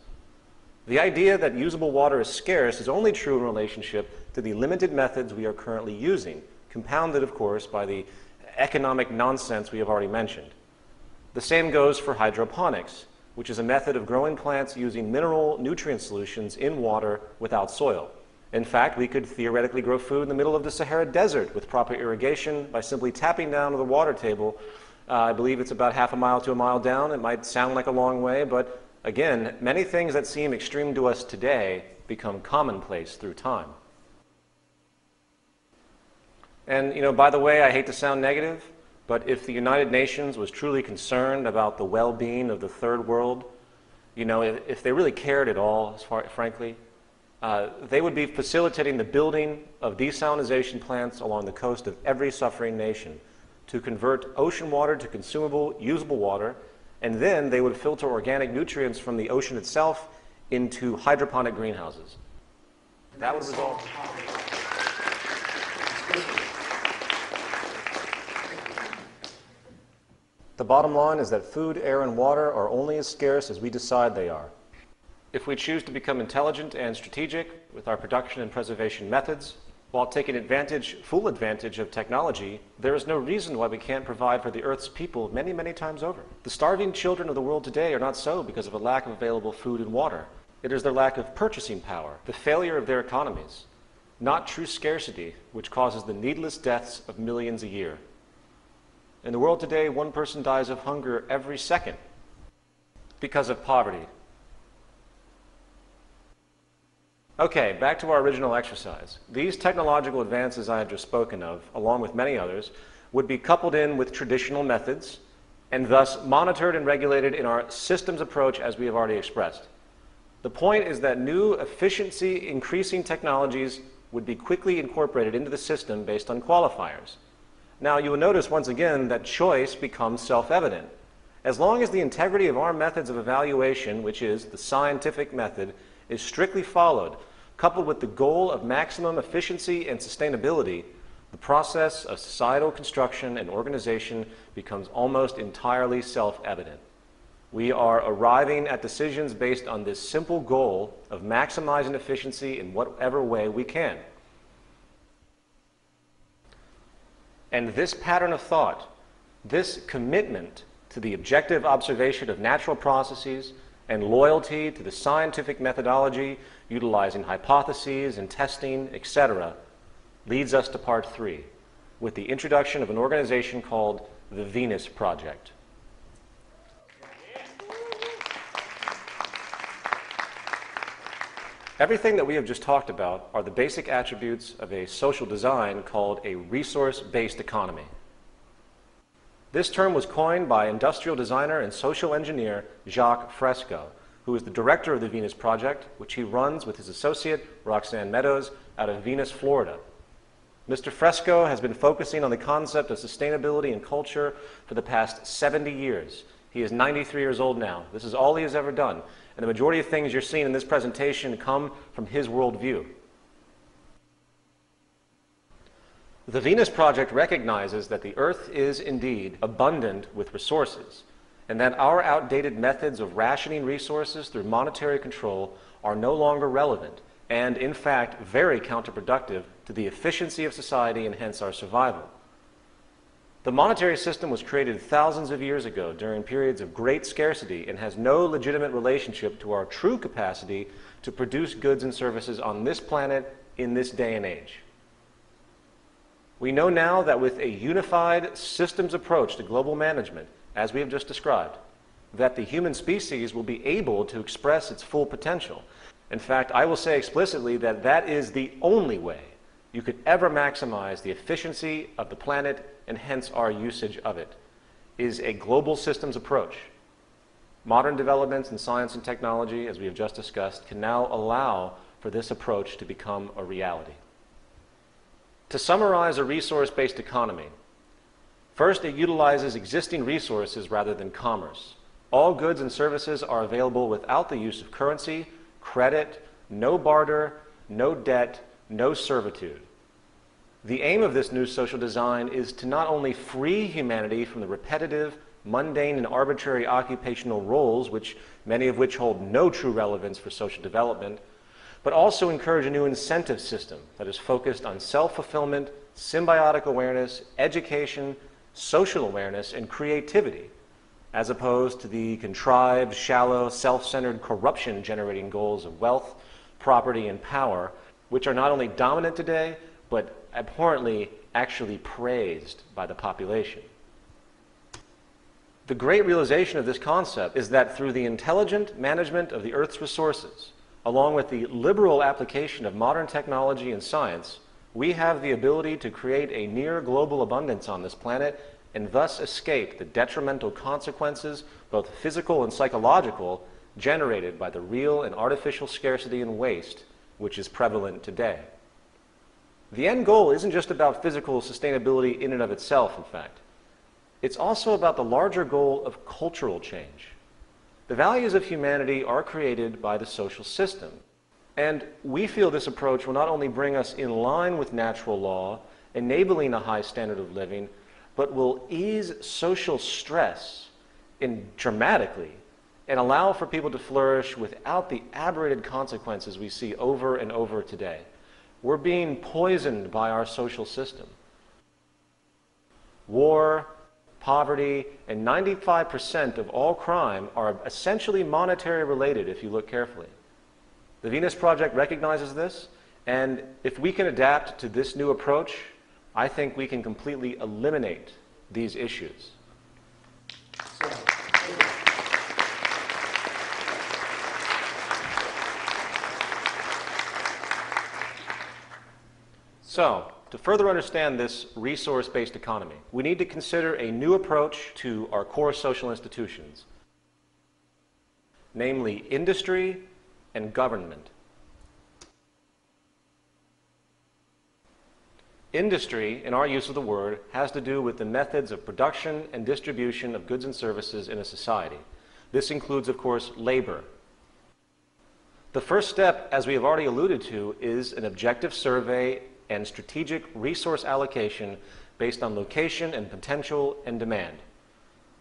The idea that usable water is scarce is only true in relationship to the limited methods we are currently using, compounded, of course, by the economic nonsense we have already mentioned. The same goes for hydroponics, which is a method of growing plants using mineral nutrient solutions in water without soil. In fact, we could theoretically grow food in the middle of the Sahara Desert with proper irrigation by simply tapping down to the water table. I believe it's about half a mile to a mile down. It might sound like a long way, but again, many things that seem extreme to us today become commonplace through time. And, by the way, I hate to sound negative, but if the United Nations was truly concerned about the well-being of the third world, if they really cared at all, frankly, they would be facilitating the building of desalination plants along the coast of every suffering nation to convert ocean water to consumable, usable water, and then they would filter organic nutrients from the ocean itself into hydroponic greenhouses. That would result. The bottom line is that food, air, and water are only as scarce as we decide they are. If we choose to become intelligent and strategic with our production and preservation methods, while taking full advantage of technology, there is no reason why we can't provide for the Earth's people many, many times over. The starving children of the world today are not so because of a lack of available food and water. It is their lack of purchasing power, the failure of their economies, not true scarcity, which causes the needless deaths of millions a year. In the world today, one person dies of hunger every second because of poverty. Okay, back to our original exercise. These technological advances I have just spoken of, along with many others, would be coupled in with traditional methods and thus monitored and regulated in our systems approach as we have already expressed. The point is that new efficiency-increasing technologies would be quickly incorporated into the system based on qualifiers. Now, you will notice once again that choice becomes self-evident. As long as the integrity of our methods of evaluation, which is the scientific method, is strictly followed, coupled with the goal of maximum efficiency and sustainability, the process of societal construction and organization becomes almost entirely self-evident. We are arriving at decisions based on this simple goal of maximizing efficiency in whatever way we can. And this pattern of thought, this commitment to the objective observation of natural processes and loyalty to the scientific methodology utilizing hypotheses and testing, etc., leads us to part 3, with the introduction of an organization called the Venus Project. Everything that we have just talked about are the basic attributes of a social design called a resource-based economy. This term was coined by industrial designer and social engineer Jacques Fresco, who is the director of the Venus Project, which he runs with his associate Roxanne Meadows out of Venus, Florida. Mr. Fresco has been focusing on the concept of sustainability and culture for the past 70 years. He is 93 years old now. This is all he has ever done. And the majority of things you're seeing in this presentation come from his worldview. The Venus Project recognizes that the Earth is indeed abundant with resources, and that our outdated methods of rationing resources through monetary control are no longer relevant, and in fact very counterproductive to the efficiency of society and hence our survival. The monetary system was created thousands of years ago during periods of great scarcity and has no legitimate relationship to our true capacity to produce goods and services on this planet in this day and age. We know now that with a unified systems approach to global management, as we have just described, that the human species will be able to express its full potential. In fact, I will say explicitly that that is the only way you could ever maximize the efficiency of the planet and hence our usage of it, is a global systems approach. Modern developments in science and technology, as we have just discussed, can now allow for this approach to become a reality. To summarize a resource-based economy, first, it utilizes existing resources rather than commerce. All goods and services are available without the use of currency, credit, no barter, no debt, no servitude. The aim of this new social design is to not only free humanity from the repetitive, mundane, and arbitrary occupational roles, many of which hold no true relevance for social development, but also encourage a new incentive system that is focused on self-fulfillment, symbiotic awareness, education, social awareness, and creativity, as opposed to the contrived, shallow, self-centered, corruption-generating goals of wealth, property, and power, which are not only dominant today, but abhorrently actually praised by the population. The great realization of this concept is that through the intelligent management of the Earth's resources, along with the liberal application of modern technology and science, we have the ability to create a near global abundance on this planet and thus escape the detrimental consequences, both physical and psychological, generated by the real and artificial scarcity and waste which is prevalent today. The end goal isn't just about physical sustainability in and of itself, in fact. It's also about the larger goal of cultural change. The values of humanity are created by the social system, and we feel this approach will not only bring us in line with natural law, enabling a high standard of living, but will ease social stress dramatically and allow for people to flourish without the aberrated consequences we see over and over today. We're being poisoned by our social system. War, poverty, and 95% of all crime are essentially monetary related if you look carefully. The Venus Project recognizes this, and if we can adapt to this new approach, I think we can completely eliminate these issues. So, to further understand this resource-based economy, we need to consider a new approach to our core social institutions, namely industry and government. Industry, in our use of the word, has to do with the methods of production and distribution of goods and services in a society. This includes, of course, labor. The first step, as we have already alluded to, is an objective survey and strategic resource allocation based on location and potential and demand.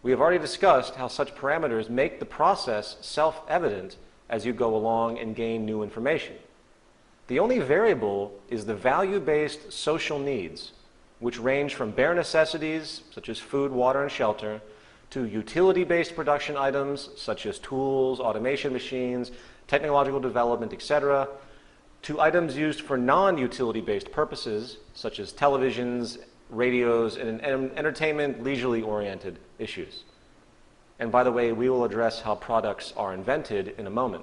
We have already discussed how such parameters make the process self-evident as you go along and gain new information. The only variable is the value-based social needs, which range from bare necessities, such as food, water, and shelter, to utility-based production items, such as tools, automation machines, technological development, etc., to items used for non-utility-based purposes, such as televisions, radios, and entertainment, leisurely-oriented issues. And by the way, we will address how products are invented in a moment.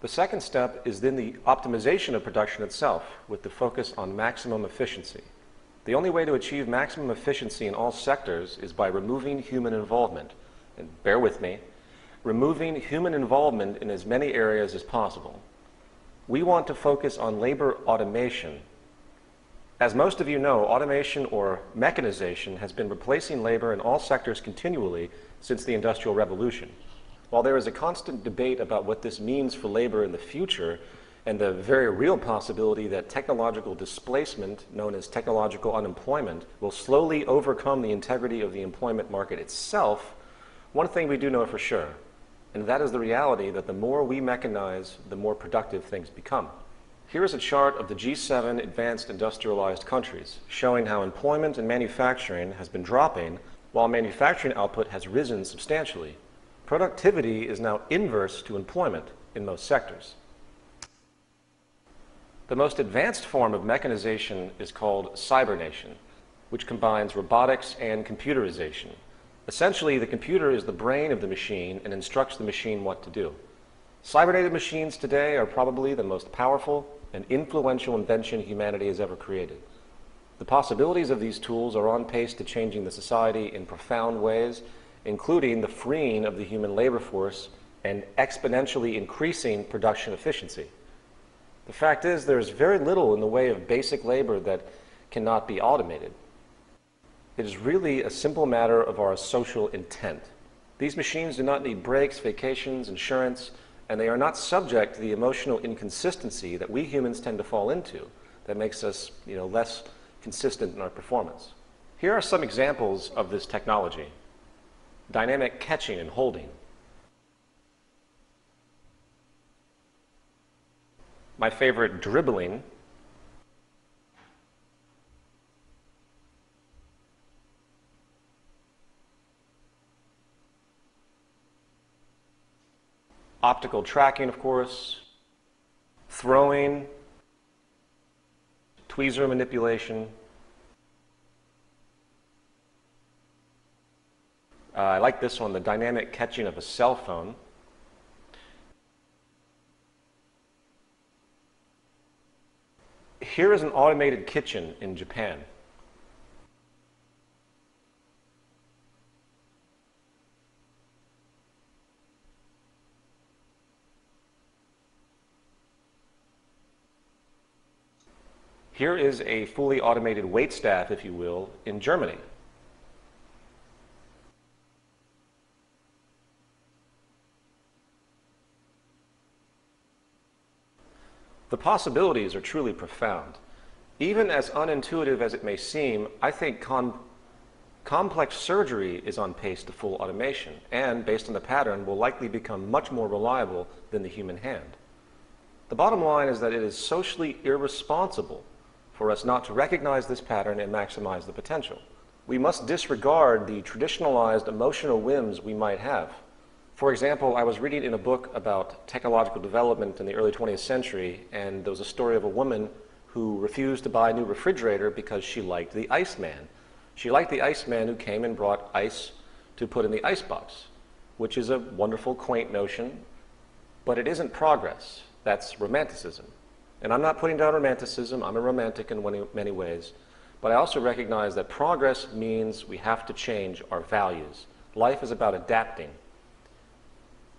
The second step is then the optimization of production itself, with the focus on maximum efficiency. The only way to achieve maximum efficiency in all sectors is by removing human involvement. And bear with me, removing human involvement in as many areas as possible. We want to focus on labor automation. As most of you know, automation or mechanization has been replacing labor in all sectors continually since the Industrial Revolution. While there is a constant debate about what this means for labor in the future, and the very real possibility that technological displacement, known as technological unemployment, will slowly overcome the integrity of the employment market itself, one thing we do know for sure, and that is the reality that the more we mechanize, the more productive things become. Here is a chart of the G7 advanced industrialized countries, showing how employment in manufacturing has been dropping, while manufacturing output has risen substantially. Productivity is now inverse to employment in most sectors. The most advanced form of mechanization is called cybernation, which combines robotics and computerization. Essentially, the computer is the brain of the machine and instructs the machine what to do. Cybernetic machines today are probably the most powerful and influential invention humanity has ever created. The possibilities of these tools are on pace to changing the society in profound ways, including the freeing of the human labor force and exponentially increasing production efficiency. The fact is, there is very little in the way of basic labor that cannot be automated. It is really a simple matter of our social intent. These machines do not need breaks, vacations, insurance, and they are not subject to the emotional inconsistency that we humans tend to fall into that makes us, less consistent in our performance. Here are some examples of this technology. Dynamic catching and holding. My favorite, dribbling. Optical tracking, of course. Throwing. Tweezer manipulation. I like this one, the dynamic catching of a cell phone. Here is an automated kitchen in Japan. Here is a fully automated waitstaff, if you will, in Germany. The possibilities are truly profound. Even as unintuitive as it may seem, I think complex surgery is on pace to full automation, and based on the pattern, will likely become much more reliable than the human hand. The bottom line is that it is socially irresponsible for us not to recognize this pattern and maximize the potential. We must disregard the traditionalized emotional whims we might have. For example, I was reading in a book about technological development in the early 20th century, and there was a story of a woman who refused to buy a new refrigerator because she liked the Iceman. She liked the Iceman who came and brought ice to put in the icebox, which is a wonderful, quaint notion, but it isn't progress. That's romanticism. And I'm not putting down romanticism. I'm a romantic in many ways. But I also recognize that progress means we have to change our values. Life is about adapting.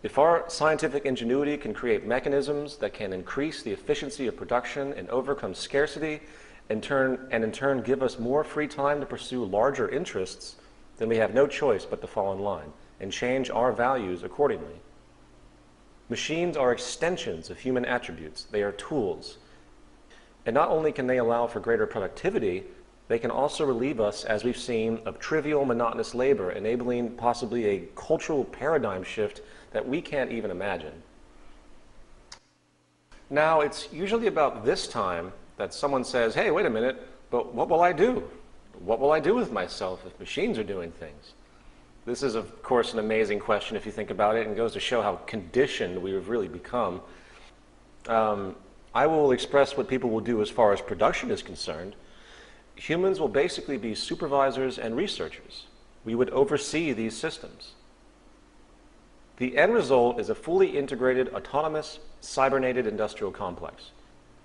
If our scientific ingenuity can create mechanisms that can increase the efficiency of production and overcome scarcity, and in turn give us more free time to pursue larger interests, then we have no choice but to fall in line and change our values accordingly. Machines are extensions of human attributes. They are tools. And not only can they allow for greater productivity, They can also relieve us, as we've seen, of trivial, monotonous labor, enabling possibly a cultural paradigm shift that we can't even imagine. Now, it's usually about this time that someone says, hey, wait a minute, but what will I do? What will I do with myself if machines are doing things? This is, of course, an amazing question if you think about it, and goes to show how conditioned we have really become. I will express what people will do as far as production is concerned. Humans will basically be supervisors and researchers. We would oversee these systems. The end result is a fully integrated, autonomous, cybernated industrial complex,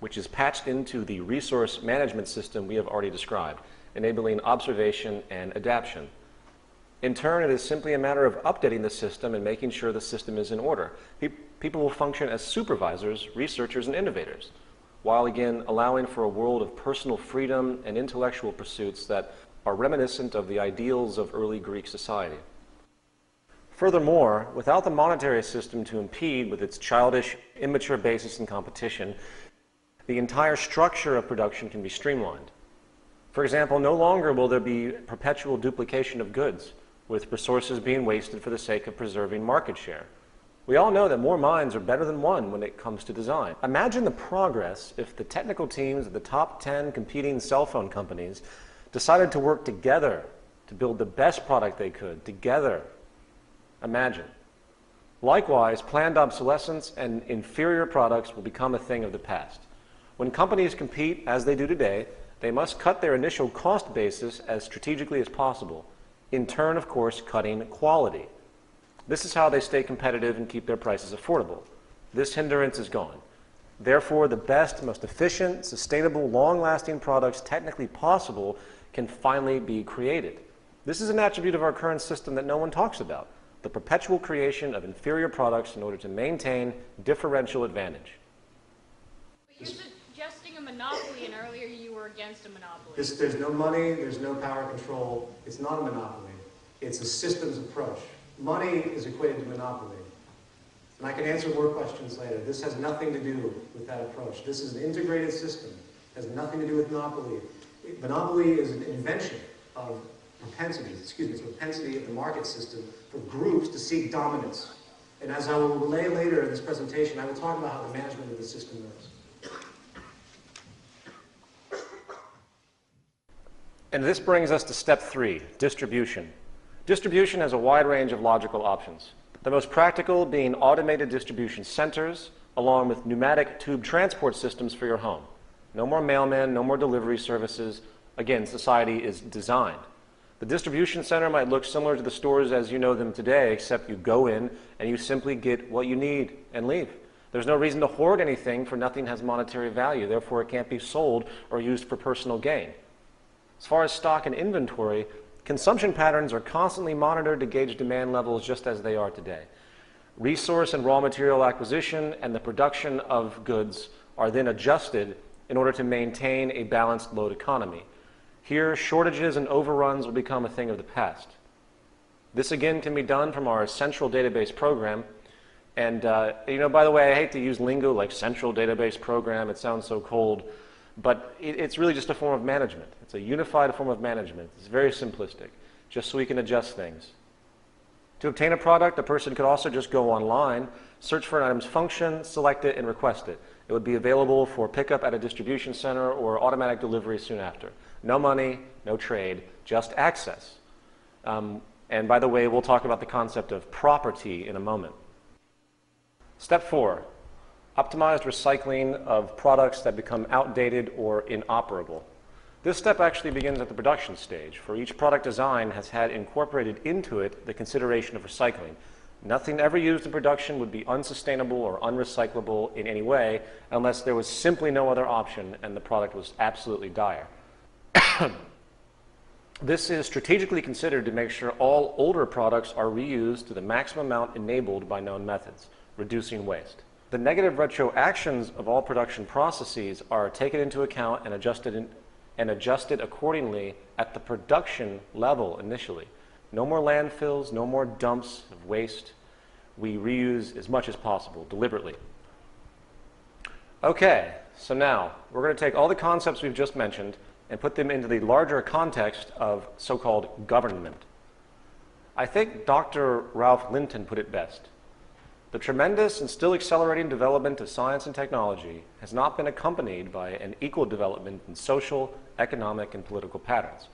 which is patched into the resource management system we have already described, enabling observation and adaptation. In turn, it is simply a matter of updating the system and making sure the system is in order. People will function as supervisors, researchers, and innovators, while again allowing for a world of personal freedom and intellectual pursuits that are reminiscent of the ideals of early Greek society. Furthermore, without the monetary system to impede with its childish, immature basis in competition, the entire structure of production can be streamlined. For example, no longer will there be perpetual duplication of goods, with resources being wasted for the sake of preserving market share. We all know that more minds are better than one when it comes to design. Imagine the progress if the technical teams of the top 10 competing cell phone companies decided to work together to build the best product they could, together. Imagine. Likewise, planned obsolescence and inferior products will become a thing of the past. When companies compete, as they do today, they must cut their initial cost basis as strategically as possible, in turn, of course, cutting quality. This is how they stay competitive and keep their prices affordable. This hindrance is gone. Therefore, the best, most efficient, sustainable, long-lasting products technically possible can finally be created. This is an attribute of our current system that no one talks about, the perpetual creation of inferior products in order to maintain differential advantage. But you're suggesting a monopoly, and earlier you were against a monopoly. There's no money, there's no power control. It's not a monopoly. It's a systems approach. Money is equated to monopoly. And I can answer more questions later. This has nothing to do with that approach. This is an integrated system. It has nothing to do with monopoly. Monopoly is an invention of it's a propensity of the market system for groups to seek dominance. And as I will relay later in this presentation, I will talk about how the management of the system works. And this brings us to step 3, distribution. Distribution has a wide range of logical options. The most practical being automated distribution centers, along with pneumatic tube transport systems for your home. No more mailmen, no more delivery services. Again, society is designed. The distribution center might look similar to the stores as you know them today, except you go in and you simply get what you need and leave. There's no reason to hoard anything, for nothing has monetary value. Therefore, it can't be sold or used for personal gain. As far as stock and inventory, consumption patterns are constantly monitored to gauge demand levels just as they are today. Resource and raw material acquisition and the production of goods are then adjusted in order to maintain a balanced load economy. Here, shortages and overruns will become a thing of the past. This again can be done from our central database program. And by the way, I hate to use lingo like central database program. It sounds so cold. But it's really just a form of management. It's a unified form of management. It's very simplistic, just so we can adjust things. To obtain a product, a person could also just go online, search for an item's function, select it, and request it. It would be available for pickup at a distribution center or automatic delivery soon after. No money, no trade, just access. And by the way, we'll talk about the concept of property in a moment. Step 4. Optimized recycling of products that become outdated or inoperable. This step actually begins at the production stage, for each product design has had incorporated into it the consideration of recycling. Nothing ever used in production would be unsustainable or unrecyclable in any way unless there was simply no other option and the product was absolutely dire. This is strategically considered to make sure all older products are reused to the maximum amount enabled by known methods, reducing waste. The negative retroactions of all production processes are taken into account and adjusted accordingly at the production level initially. No more landfills, no more dumps of waste. We reuse as much as possible, deliberately. Okay, so now we're going to take all the concepts we've just mentioned and put them into the larger context of so-called government. I think Dr. Ralph Linton put it best. The tremendous and still accelerating development of science and technology has not been accompanied by an equal development in social, economic, and political patterns.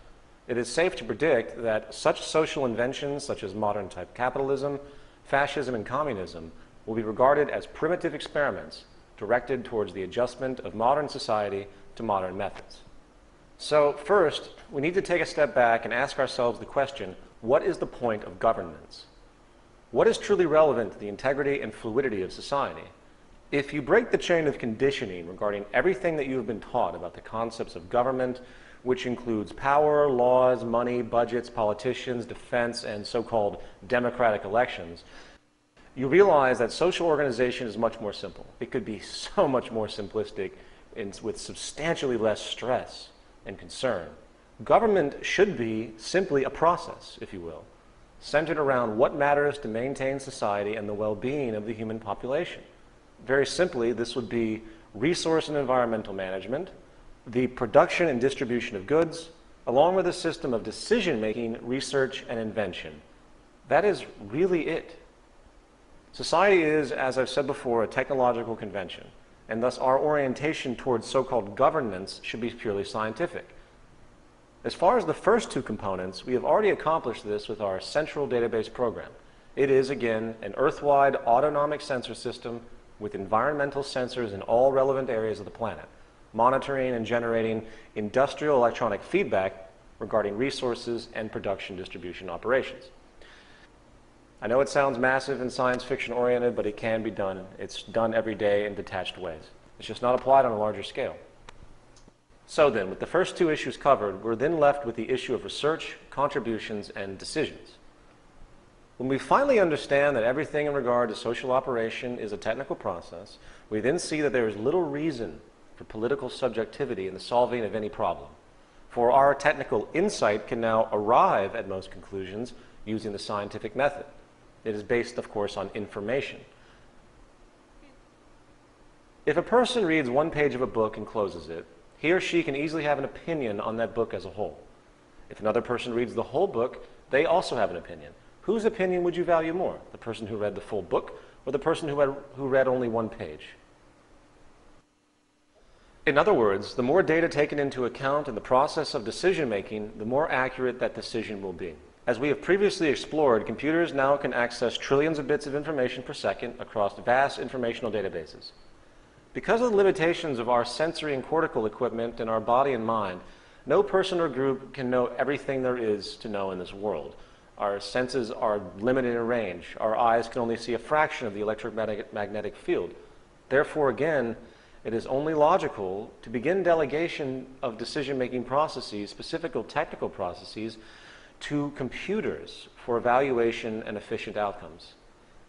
It is safe to predict that such social inventions such as modern-type capitalism, fascism, and communism will be regarded as primitive experiments directed towards the adjustment of modern society to modern methods. So first, we need to take a step back and ask ourselves the question, what is the point of governance? What is truly relevant to the integrity and fluidity of society? If you break the chain of conditioning regarding everything that you have been taught about the concepts of government, which includes power, laws, money, budgets, politicians, defense, and so-called democratic elections, you realize that social organization is much more simple. It could be so much more simplistic and with substantially less stress and concern. Government should be simply a process, if you will, centered around what matters to maintain society and the well-being of the human population. Very simply, this would be resource and environmental management, the production and distribution of goods, along with a system of decision-making, research, and invention. That is really it. Society is, as I've said before, a technological convention, and thus our orientation towards so-called governance should be purely scientific. As far as the first two components, we have already accomplished this with our central database program. It is, again, an Earth-wide autonomic sensor system with environmental sensors in all relevant areas of the planet, monitoring and generating industrial electronic feedback regarding resources and production distribution operations. I know it sounds massive and science fiction oriented, but it can be done. It's done every day in detached ways. It's just not applied on a larger scale. So then, with the first two issues covered, we're then left with the issue of research, contributions, and decisions. When we finally understand that everything in regard to social operation is a technical process, we then see that there is little reason for political subjectivity in the solving of any problem. For our technical insight can now arrive at most conclusions using the scientific method. It is based, of course, on information. If a person reads one page of a book and closes it, he or she can easily have an opinion on that book as a whole. If another person reads the whole book, they also have an opinion. Whose opinion would you value more? The person who read the full book or the person who read only one page? In other words, the more data taken into account in the process of decision making, the more accurate that decision will be. As we have previously explored, computers now can access trillions of bits of information per second across vast informational databases. Because of the limitations of our sensory and cortical equipment in our body and mind, no person or group can know everything there is to know in this world. Our senses are limited in range. Our eyes can only see a fraction of the electromagnetic field. Therefore, again, it is only logical to begin delegation of decision-making processes, specific technical processes, to computers for evaluation and efficient outcomes.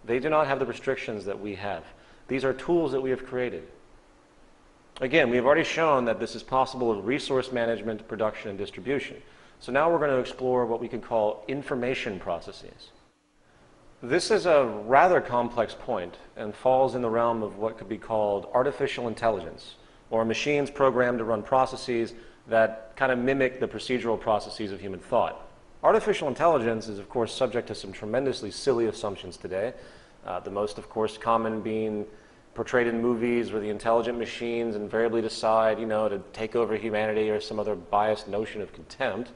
They do not have the restrictions that we have. These are tools that we have created. Again, we have already shown that this is possible with resource management, production, and distribution. So now we're going to explore what we can call information processes. This is a rather complex point and falls in the realm of what could be called artificial intelligence, or machines programmed to run processes that kind of mimic the procedural processes of human thought. Artificial intelligence is, of course, subject to some tremendously silly assumptions today. The most, of course, common being portrayed in movies where the intelligent machines invariably decide, to take over humanity or some other biased notion of contempt.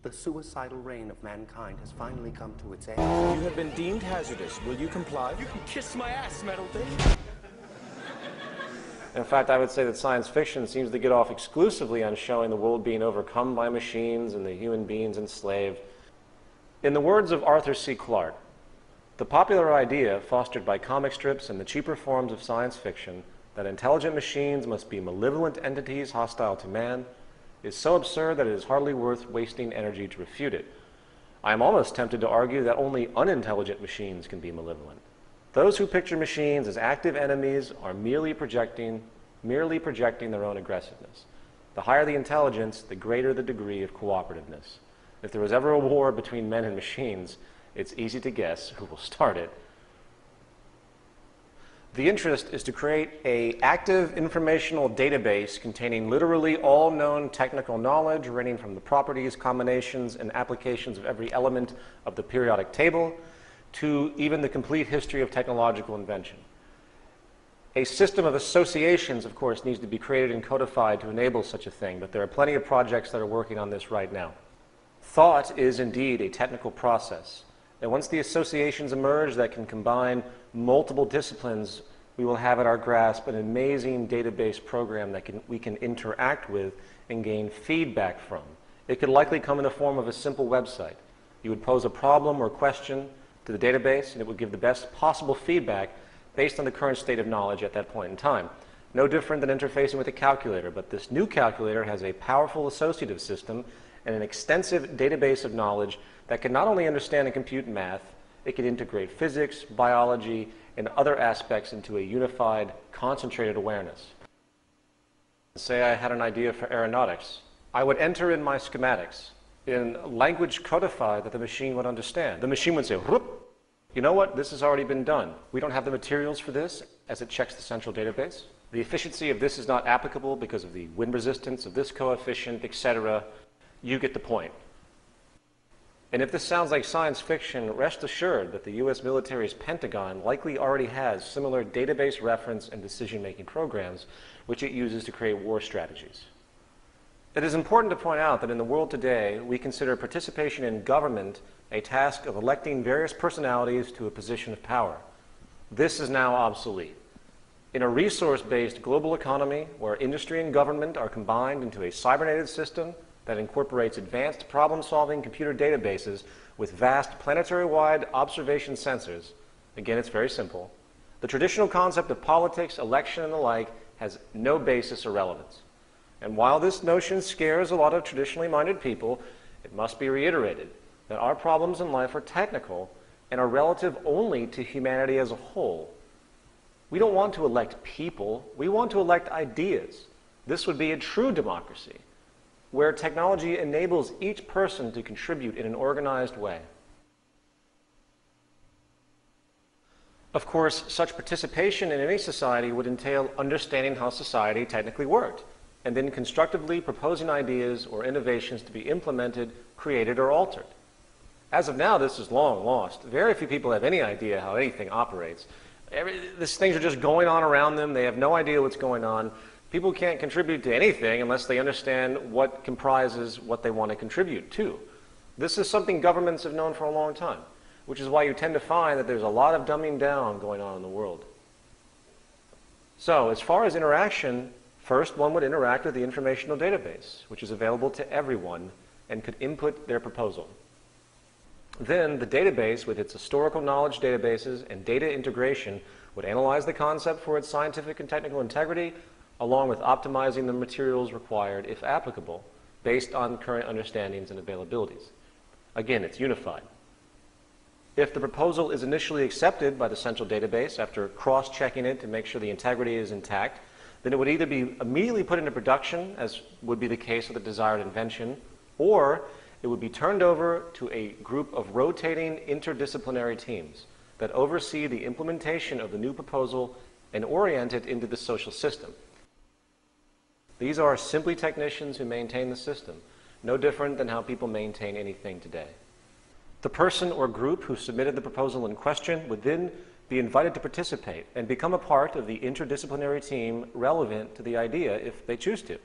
The suicidal reign of mankind has finally come to its end. You have been deemed hazardous. Will you comply? You can kiss my ass, metal dick. In fact, I would say that science fiction seems to get off exclusively on showing the world being overcome by machines and the human beings enslaved. In the words of Arthur C. Clarke, the popular idea, fostered by comic strips and the cheaper forms of science fiction, that intelligent machines must be malevolent entities hostile to man, is so absurd that it is hardly worth wasting energy to refute it. I am almost tempted to argue that only unintelligent machines can be malevolent. Those who picture machines as active enemies are merely projecting their own aggressiveness. The higher the intelligence, the greater the degree of cooperativeness. If there was ever a war between men and machines, it's easy to guess who will start it. The interest is to create an active informational database containing literally all known technical knowledge, ranging from the properties, combinations, and applications of every element of the periodic table to even the complete history of technological invention. A system of associations, of course, needs to be created and codified to enable such a thing, but there are plenty of projects that are working on this right now. Thought is indeed a technical process. And once the associations emerge that can combine multiple disciplines, we will have at our grasp an amazing database program that we can interact with and gain feedback from. It could likely come in the form of a simple website. You would pose a problem or question to the database, and it would give the best possible feedback based on the current state of knowledge at that point in time. No different than interfacing with a calculator, but this new calculator has a powerful associative system and an extensive database of knowledge that can not only understand and compute math, it can integrate physics, biology, and other aspects into a unified, concentrated awareness. Say I had an idea for aeronautics. I would enter in my schematics in language codified that the machine would understand. The machine would say, whoop, you know what, this has already been done. We don't have the materials for this, as it checks the central database. The efficiency of this is not applicable because of the wind resistance of this coefficient, etc. You get the point. And if this sounds like science fiction, rest assured that the US military's Pentagon likely already has similar database reference and decision-making programs which it uses to create war strategies. It is important to point out that in the world today, we consider participation in government a task of electing various personalities to a position of power. This is now obsolete. In a resource-based global economy where industry and government are combined into a cybernetic system that incorporates advanced problem-solving computer databases with vast planetary-wide observation sensors, again, it's very simple, the traditional concept of politics, election, and the like has no basis or relevance. And while this notion scares a lot of traditionally minded people, it must be reiterated that our problems in life are technical and are relative only to humanity as a whole. We don't want to elect people, we want to elect ideas. This would be a true democracy, where technology enables each person to contribute in an organized way. Of course, such participation in any society would entail understanding how society technically worked, and then constructively proposing ideas or innovations to be implemented, created, or altered. As of now, this is long lost. Very few people have any idea how anything operates. These things are just going on around them. They have no idea what's going on. People can't contribute to anything unless they understand what comprises what they want to contribute to. This is something governments have known for a long time, which is why you tend to find that there's a lot of dumbing down going on in the world. So, as far as interaction, first one would interact with the informational database, which is available to everyone and could input their proposal. Then, the database, with its historical knowledge databases and data integration, would analyze the concept for its scientific and technical integrity, along with optimizing the materials required, if applicable, based on current understandings and availabilities. Again, it's unified. If the proposal is initially accepted by the central database after cross-checking it to make sure the integrity is intact, then it would either be immediately put into production, as would be the case with the desired invention, or it would be turned over to a group of rotating interdisciplinary teams that oversee the implementation of the new proposal and orient it into the social system. These are simply technicians who maintain the system, no different than how people maintain anything today. The person or group who submitted the proposal in question would then be invited to participate and become a part of the interdisciplinary team relevant to the idea if they choose to.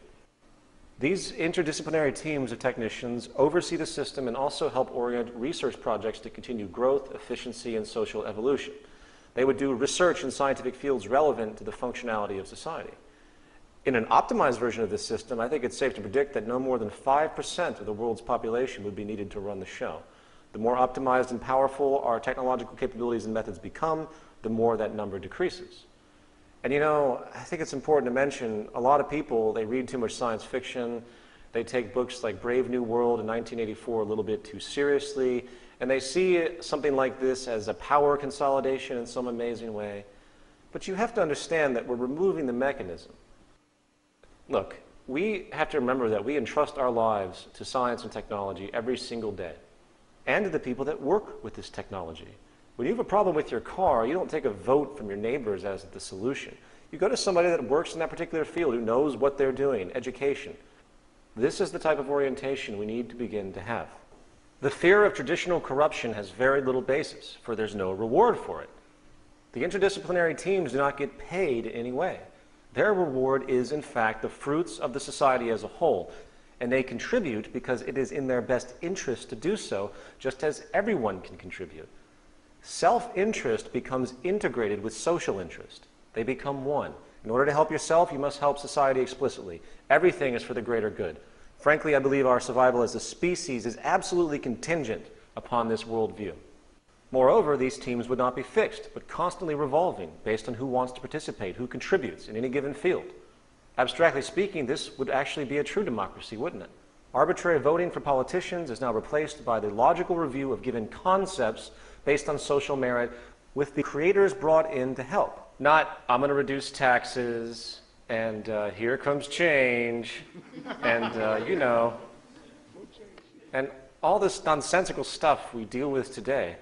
These interdisciplinary teams of technicians oversee the system and also help orient research projects to continue growth, efficiency, and social evolution. They would do research in scientific fields relevant to the functionality of society. In an optimized version of this system, I think it's safe to predict that no more than 5% of the world's population would be needed to run the show. The more optimized and powerful our technological capabilities and methods become, the more that number decreases. And you know, I think it's important to mention, a lot of people, they read too much science fiction, they take books like Brave New World in 1984 a little bit too seriously, and they see something like this as a power consolidation in some amazing way. But you have to understand that we're removing the mechanism. Look, we have to remember that we entrust our lives to science and technology every single day, and to the people that work with this technology, When you have a problem with your car, you don't take a vote from your neighbors as the solution. You go to somebody that works in that particular field, who knows what they're doing, education. This is the type of orientation we need to begin to have. The fear of traditional corruption has very little basis, for there's no reward for it. The interdisciplinary teams do not get paid in any way. Their reward is, in fact, the fruits of the society as a whole, and they contribute because it is in their best interest to do so, just as everyone can contribute. Self-interest becomes integrated with social interest. They become one. In order to help yourself, you must help society explicitly. Everything is for the greater good. Frankly, I believe our survival as a species is absolutely contingent upon this worldview. Moreover, these teams would not be fixed, but constantly revolving based on who wants to participate, who contributes in any given field. Abstractly speaking, this would actually be a true democracy, wouldn't it? Arbitrary voting for politicians is now replaced by the logical review of given concepts based on social merit, with the creators brought in to help. Not, I'm going to reduce taxes, and here comes change, and you know, and all this nonsensical stuff we deal with today.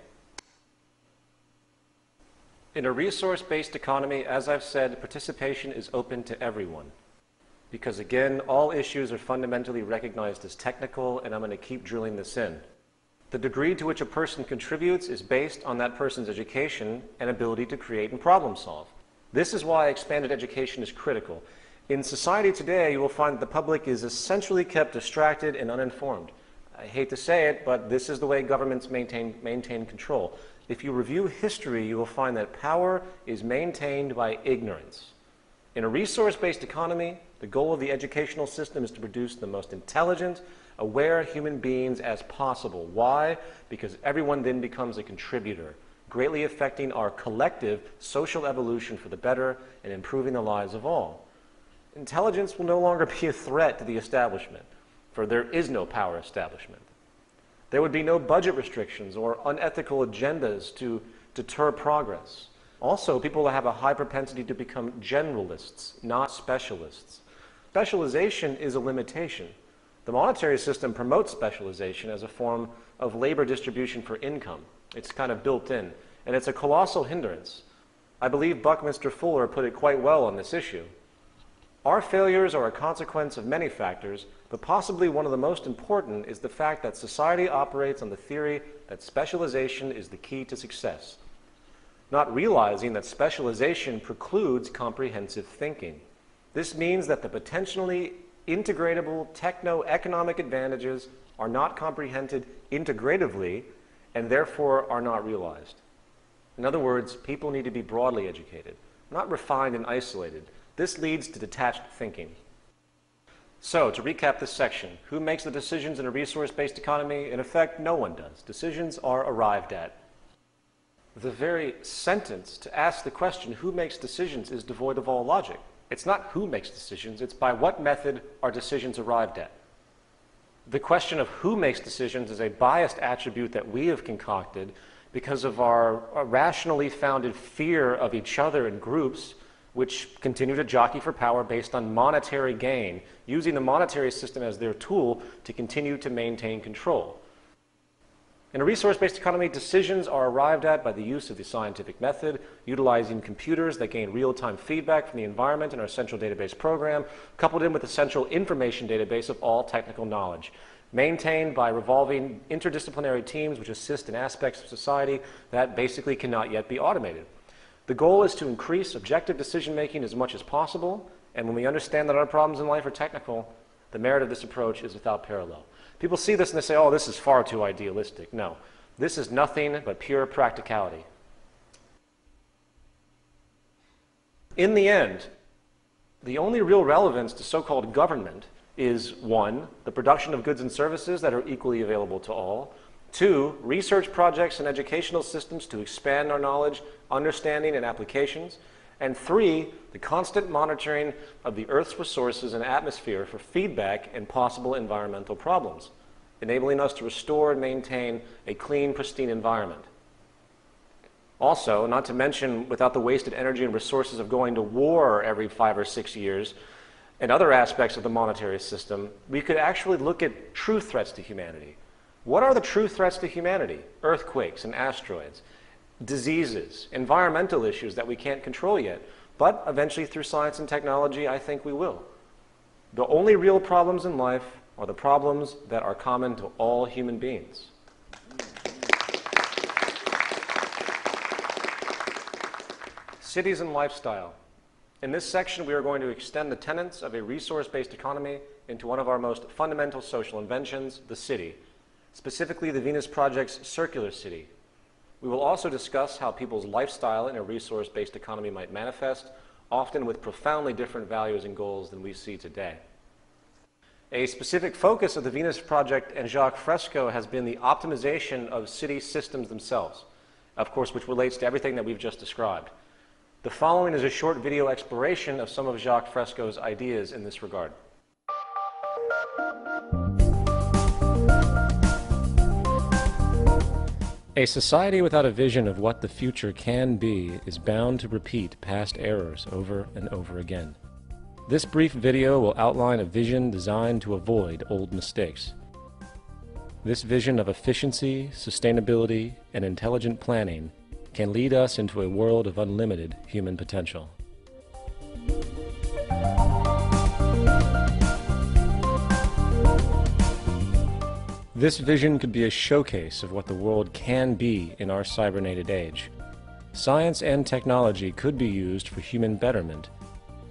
In a resource-based economy, as I've said, participation is open to everyone. Because again, all issues are fundamentally recognized as technical, and I'm going to keep drilling this in. The degree to which a person contributes is based on that person's education and ability to create and problem solve. This is why expanded education is critical. In society today, you will find that the public is essentially kept distracted and uninformed. I hate to say it, but this is the way governments maintain control. If you review history, you will find that power is maintained by ignorance. In a resource-based economy, the goal of the educational system is to produce the most intelligent, aware human beings as possible. Why? Because everyone then becomes a contributor, greatly affecting our collective social evolution for the better and improving the lives of all. Intelligence will no longer be a threat to the establishment, for there is no power establishment. There would be no budget restrictions or unethical agendas to deter progress. Also, people will have a high propensity to become generalists, not specialists. Specialization is a limitation. The monetary system promotes specialization as a form of labor distribution for income. It's kind of built in, and it's a colossal hindrance. I believe Buckminster Fuller put it quite well on this issue. Our failures are a consequence of many factors, but possibly one of the most important is the fact that society operates on the theory that specialization is the key to success, not realizing that specialization precludes comprehensive thinking. This means that the potentially integratable techno-economic advantages are not comprehended integratively and therefore are not realized. In other words, people need to be broadly educated, not refined and isolated. This leads to detached thinking. So, to recap this section, who makes the decisions in a resource-based economy? In effect, no one does. Decisions are arrived at. The very sentence to ask the question, who makes decisions, is devoid of all logic. It's not who makes decisions, it's by what method are decisions arrived at. The question of who makes decisions is a biased attribute that we have concocted because of our rationally founded fear of each other in groups which continue to jockey for power based on monetary gain, using the monetary system as their tool to continue to maintain control. In a resource-based economy, decisions are arrived at by the use of the scientific method, utilizing computers that gain real-time feedback from the environment in our central database program, coupled in with the central information database of all technical knowledge, maintained by revolving interdisciplinary teams which assist in aspects of society that basically cannot yet be automated. The goal is to increase objective decision-making as much as possible, and when we understand that our problems in life are technical, the merit of this approach is without parallel. People see this and they say, oh, this is far too idealistic. No, this is nothing but pure practicality. In the end, the only real relevance to so-called government is 1, the production of goods and services that are equally available to all, 2, research projects and educational systems to expand our knowledge, understanding, and applications, and 3, the constant monitoring of the Earth's resources and atmosphere for feedback and possible environmental problems, enabling us to restore and maintain a clean, pristine environment. Also, not to mention, without the wasted energy and resources of going to war every 5 or 6 years, and other aspects of the monetary system, we could actually look at true threats to humanity. What are the true threats to humanity? Earthquakes and asteroids. diseases, environmental issues that we can't control yet, but eventually through science and technology, I think we will. The only real problems in life are the problems that are common to all human beings. Cities and lifestyle. In this section, we are going to extend the tenets of a resource-based economy into one of our most fundamental social inventions, the city, specifically the Venus Project's circular city. We will also discuss how people's lifestyle in a resource-based economy might manifest, often with profoundly different values and goals than we see today. A specific focus of the Venus Project and Jacques Fresco has been the optimization of city systems themselves, of course, which relates to everything that we've just described. The following is a short video exploration of some of Jacques Fresco's ideas in this regard. A society without a vision of what the future can be is bound to repeat past errors over and over again. This brief video will outline a vision designed to avoid old mistakes. This vision of efficiency, sustainability, and intelligent planning can lead us into a world of unlimited human potential. This vision could be a showcase of what the world can be in our cybernated age. Science and technology could be used for human betterment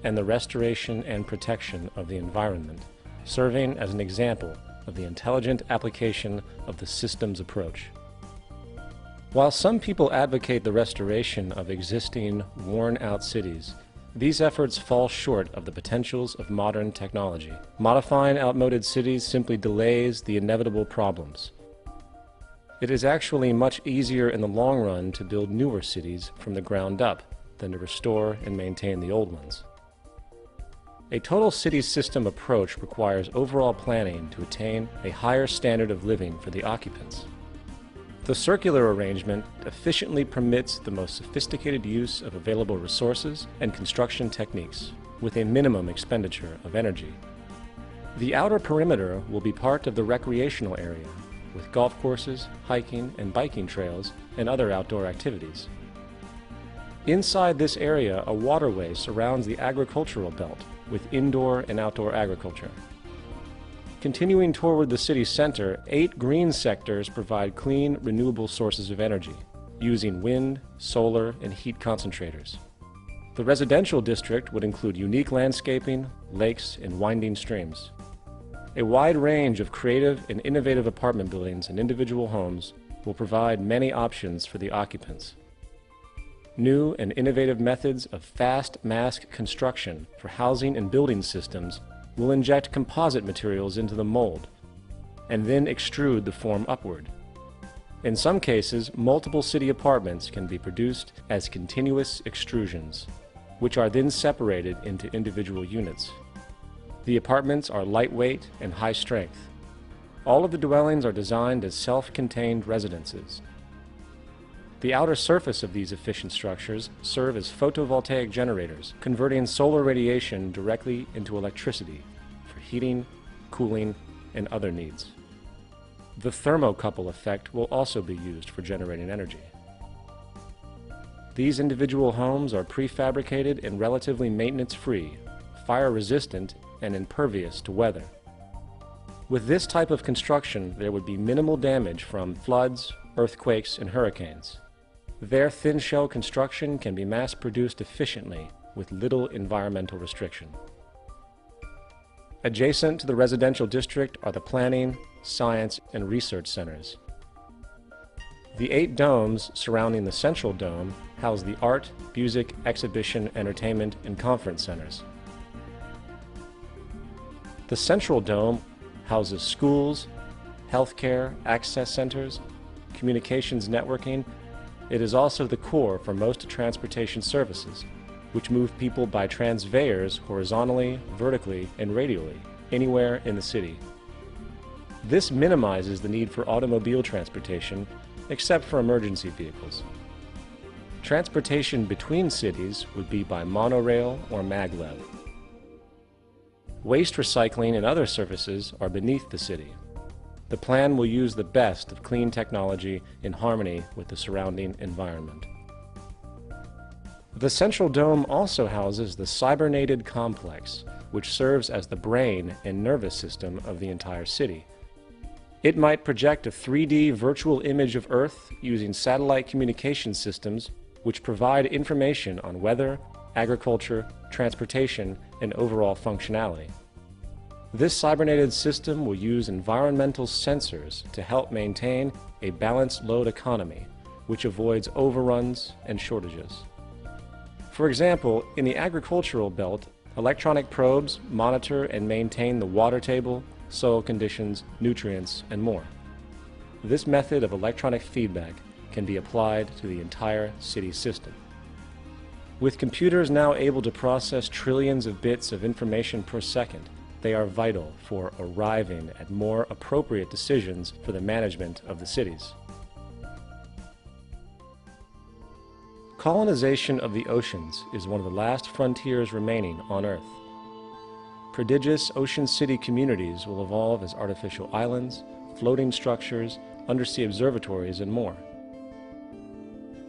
and the restoration and protection of the environment, serving as an example of the intelligent application of the systems approach. While some people advocate the restoration of existing, worn-out cities, these efforts fall short of the potentials of modern technology. Modifying outmoded cities simply delays the inevitable problems. It is actually much easier in the long run to build newer cities from the ground up than to restore and maintain the old ones. A total city system approach requires overall planning to attain a higher standard of living for the occupants. The circular arrangement efficiently permits the most sophisticated use of available resources and construction techniques, with a minimum expenditure of energy. The outer perimeter will be part of the recreational area, with golf courses, hiking and biking trails, and other outdoor activities. Inside this area, a waterway surrounds the agricultural belt, with indoor and outdoor agriculture. Continuing toward the city center, 8 green sectors provide clean, renewable sources of energy, using wind, solar, and heat concentrators. The residential district would include unique landscaping, lakes, and winding streams. A wide range of creative and innovative apartment buildings and individual homes will provide many options for the occupants. New and innovative methods of fast mass construction for housing and building systems will inject composite materials into the mold and then extrude the form upward. In some cases, multiple city apartments can be produced as continuous extrusions, which are then separated into individual units. The apartments are lightweight and high strength. All of the dwellings are designed as self-contained residences. The outer surface of these efficient structures serve as photovoltaic generators, converting solar radiation directly into electricity for heating, cooling, and other needs. The thermocouple effect will also be used for generating energy. These individual homes are prefabricated and relatively maintenance-free, fire-resistant, and impervious to weather. With this type of construction, there would be minimal damage from floods, earthquakes, and hurricanes. Their thin shell construction can be mass-produced efficiently with little environmental restriction. Adjacent to the residential district are the planning, science, and research centers. The 8 domes surrounding the central dome house the art, music, exhibition, entertainment, and conference centers. The central dome houses schools, healthcare, access centers, communications networking. It is also the core for most transportation services, which move people by transveyors horizontally, vertically, and radially, anywhere in the city. This minimizes the need for automobile transportation, except for emergency vehicles. Transportation between cities would be by monorail or maglev. Waste recycling and other services are beneath the city. The plan will use the best of clean technology in harmony with the surrounding environment. The central dome also houses the cybernated complex, which serves as the brain and nervous system of the entire city. It might project a 3D virtual image of Earth using satellite communication systems which provide information on weather, agriculture, transportation, and overall functionality. This cybernated system will use environmental sensors to help maintain a balanced load economy, which avoids overruns and shortages. For example, in the agricultural belt, electronic probes monitor and maintain the water table, soil conditions, nutrients, and more. This method of electronic feedback can be applied to the entire city system. With computers now able to process trillions of bits of information per second, they are vital for arriving at more appropriate decisions for the management of the cities. Colonization of the oceans is one of the last frontiers remaining on Earth. Prodigious ocean city communities will evolve as artificial islands, floating structures, undersea observatories, and more.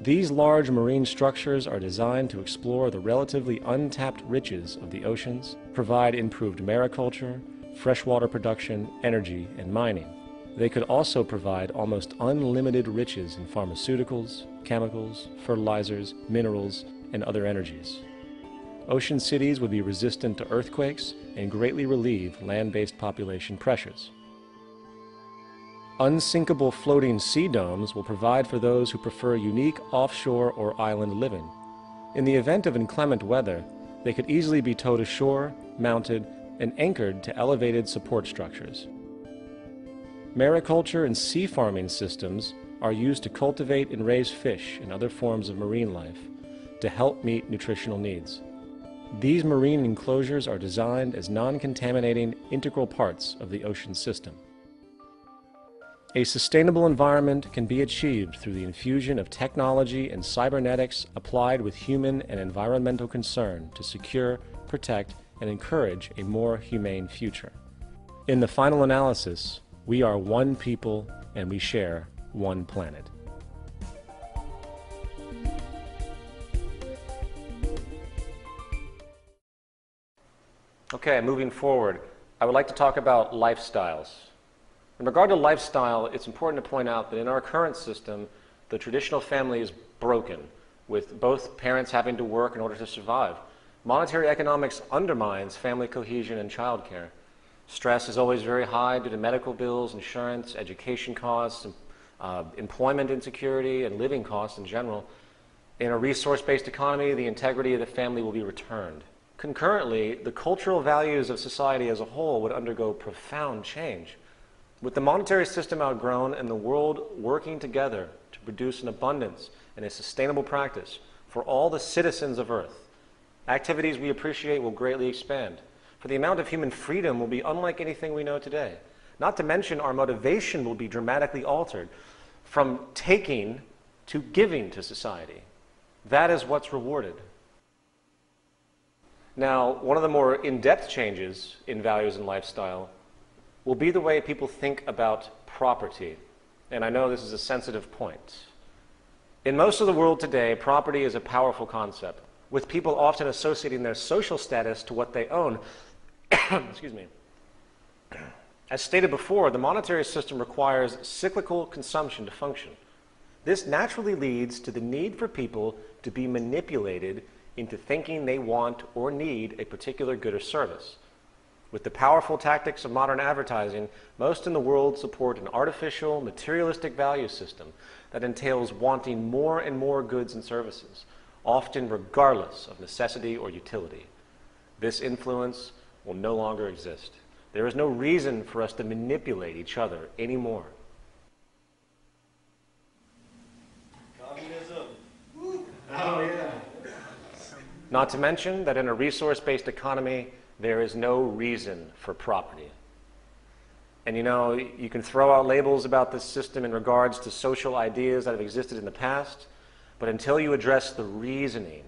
These large marine structures are designed to explore the relatively untapped riches of the oceans, provide improved mariculture, freshwater production, energy, and mining. They could also provide almost unlimited riches in pharmaceuticals, chemicals, fertilizers, minerals, and other energies. Ocean cities would be resistant to earthquakes and greatly relieve land-based population pressures. Unsinkable floating sea domes will provide for those who prefer unique offshore or island living. In the event of inclement weather, they could easily be towed ashore, mounted, and anchored to elevated support structures. Mariculture and sea farming systems are used to cultivate and raise fish and other forms of marine life to help meet nutritional needs. These marine enclosures are designed as non-contaminating integral parts of the ocean system. A sustainable environment can be achieved through the infusion of technology and cybernetics applied with human and environmental concern to secure, protect, and encourage a more humane future. In the final analysis, we are one people and we share one planet. Okay, moving forward, I would like to talk about lifestyles. In regard to lifestyle, it's important to point out that in our current system, the traditional family is broken, with both parents having to work in order to survive. Monetary economics undermines family cohesion and childcare. Stress is always very high due to medical bills, insurance, education costs, employment insecurity, and living costs in general. In a resource-based economy, the integrity of the family will be returned. Concurrently, the cultural values of society as a whole would undergo profound change. With the monetary system outgrown and the world working together to produce an abundance and a sustainable practice for all the citizens of Earth, activities we appreciate will greatly expand. For the amount of human freedom will be unlike anything we know today. Not to mention our motivation will be dramatically altered from taking to giving to society. That is what's rewarded. Now, one of the more in-depth changes in values and lifestyle will be the way people think about property. And I know this is a sensitive point. In most of the world today, property is a powerful concept, with people often associating their social status to what they own. Excuse me. As stated before, the monetary system requires cyclical consumption to function. This naturally leads to the need for people to be manipulated into thinking they want or need a particular good or service. With the powerful tactics of modern advertising, most in the world support an artificial, materialistic value system that entails wanting more and more goods and services, often regardless of necessity or utility. This influence will no longer exist. There is no reason for us to manipulate each other anymore. Communism. Oh, yeah. Not to mention that in a resource-based economy, there is no reason for property. And you know, you can throw out labels about this system in regards to social ideas that have existed in the past, but until you address the reasoning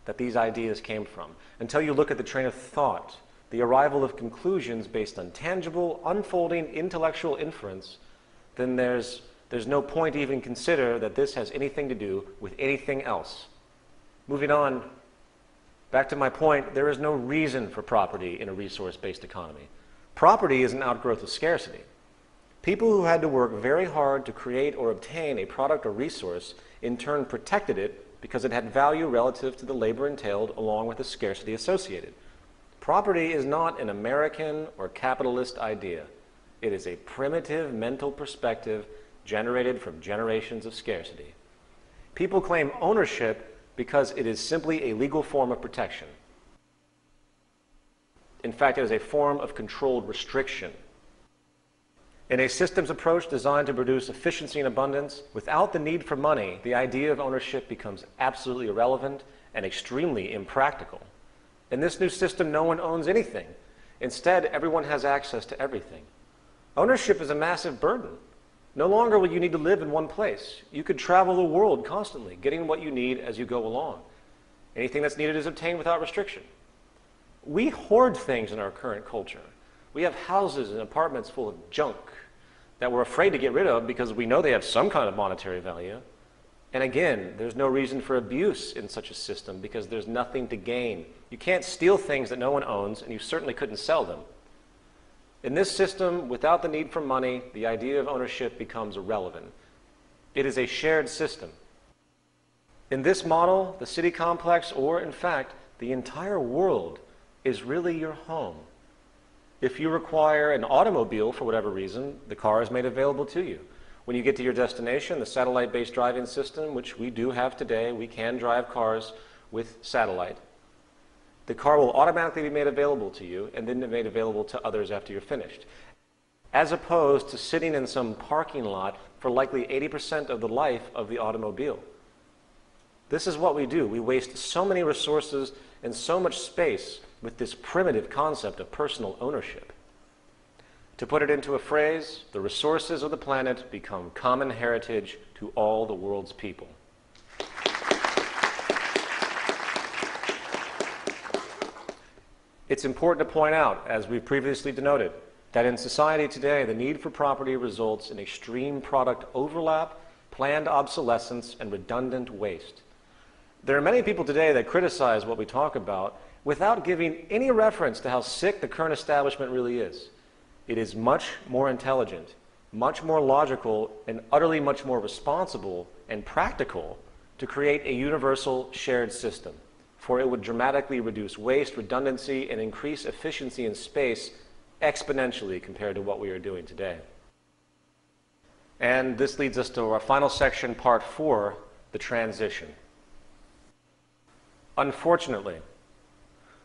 that these ideas came from, until you look at the train of thought the arrival of conclusions based on tangible, unfolding intellectual inference, then there's no point to even consider that this has anything to do with anything else. Moving on, back to my point, there is no reason for property in a resource-based economy. Property is an outgrowth of scarcity. People who had to work very hard to create or obtain a product or resource in turn protected it because it had value relative to the labor entailed along with the scarcity associated. Property is not an American or capitalist idea. It is a primitive mental perspective generated from generations of scarcity. People claim ownership because it is simply a legal form of protection. In fact, it is a form of controlled restriction. In a systems approach designed to produce efficiency and abundance, without the need for money, the idea of ownership becomes absolutely irrelevant and extremely impractical. In this new system, no one owns anything. Instead, everyone has access to everything. Ownership is a massive burden. No longer will you need to live in one place. You could travel the world constantly, getting what you need as you go along. Anything that's needed is obtained without restriction. We hoard things in our current culture. We have houses and apartments full of junk that we're afraid to get rid of because we know they have some kind of monetary value. And again, there's no reason for abuse in such a system because there's nothing to gain. You can't steal things that no one owns, and you certainly couldn't sell them. In this system, without the need for money, the idea of ownership becomes irrelevant. It is a shared system. In this model, the city complex, or in fact, the entire world, is really your home. If you require an automobile for whatever reason, the car is made available to you. When you get to your destination, the satellite-based driving system, which we do have today, we can drive cars with satellite. The car will automatically be made available to you and then made available to others after you're finished, as opposed to sitting in some parking lot for likely 80% of the life of the automobile. This is what we do. We waste so many resources and so much space with this primitive concept of personal ownership. To put it into a phrase, the resources of the planet become common heritage to all the world's people. It's important to point out, as we previously denoted, that in society today, the need for property results in extreme product overlap, planned obsolescence, and redundant waste. There are many people today that criticize what we talk about without giving any reference to how sick the current establishment really is. It is much more intelligent, much more logical, and utterly much more responsible and practical to create a universal shared system, for it would dramatically reduce waste, redundancy, and increase efficiency in space exponentially compared to what we are doing today. And this leads us to our final section, part 4, the transition. Unfortunately,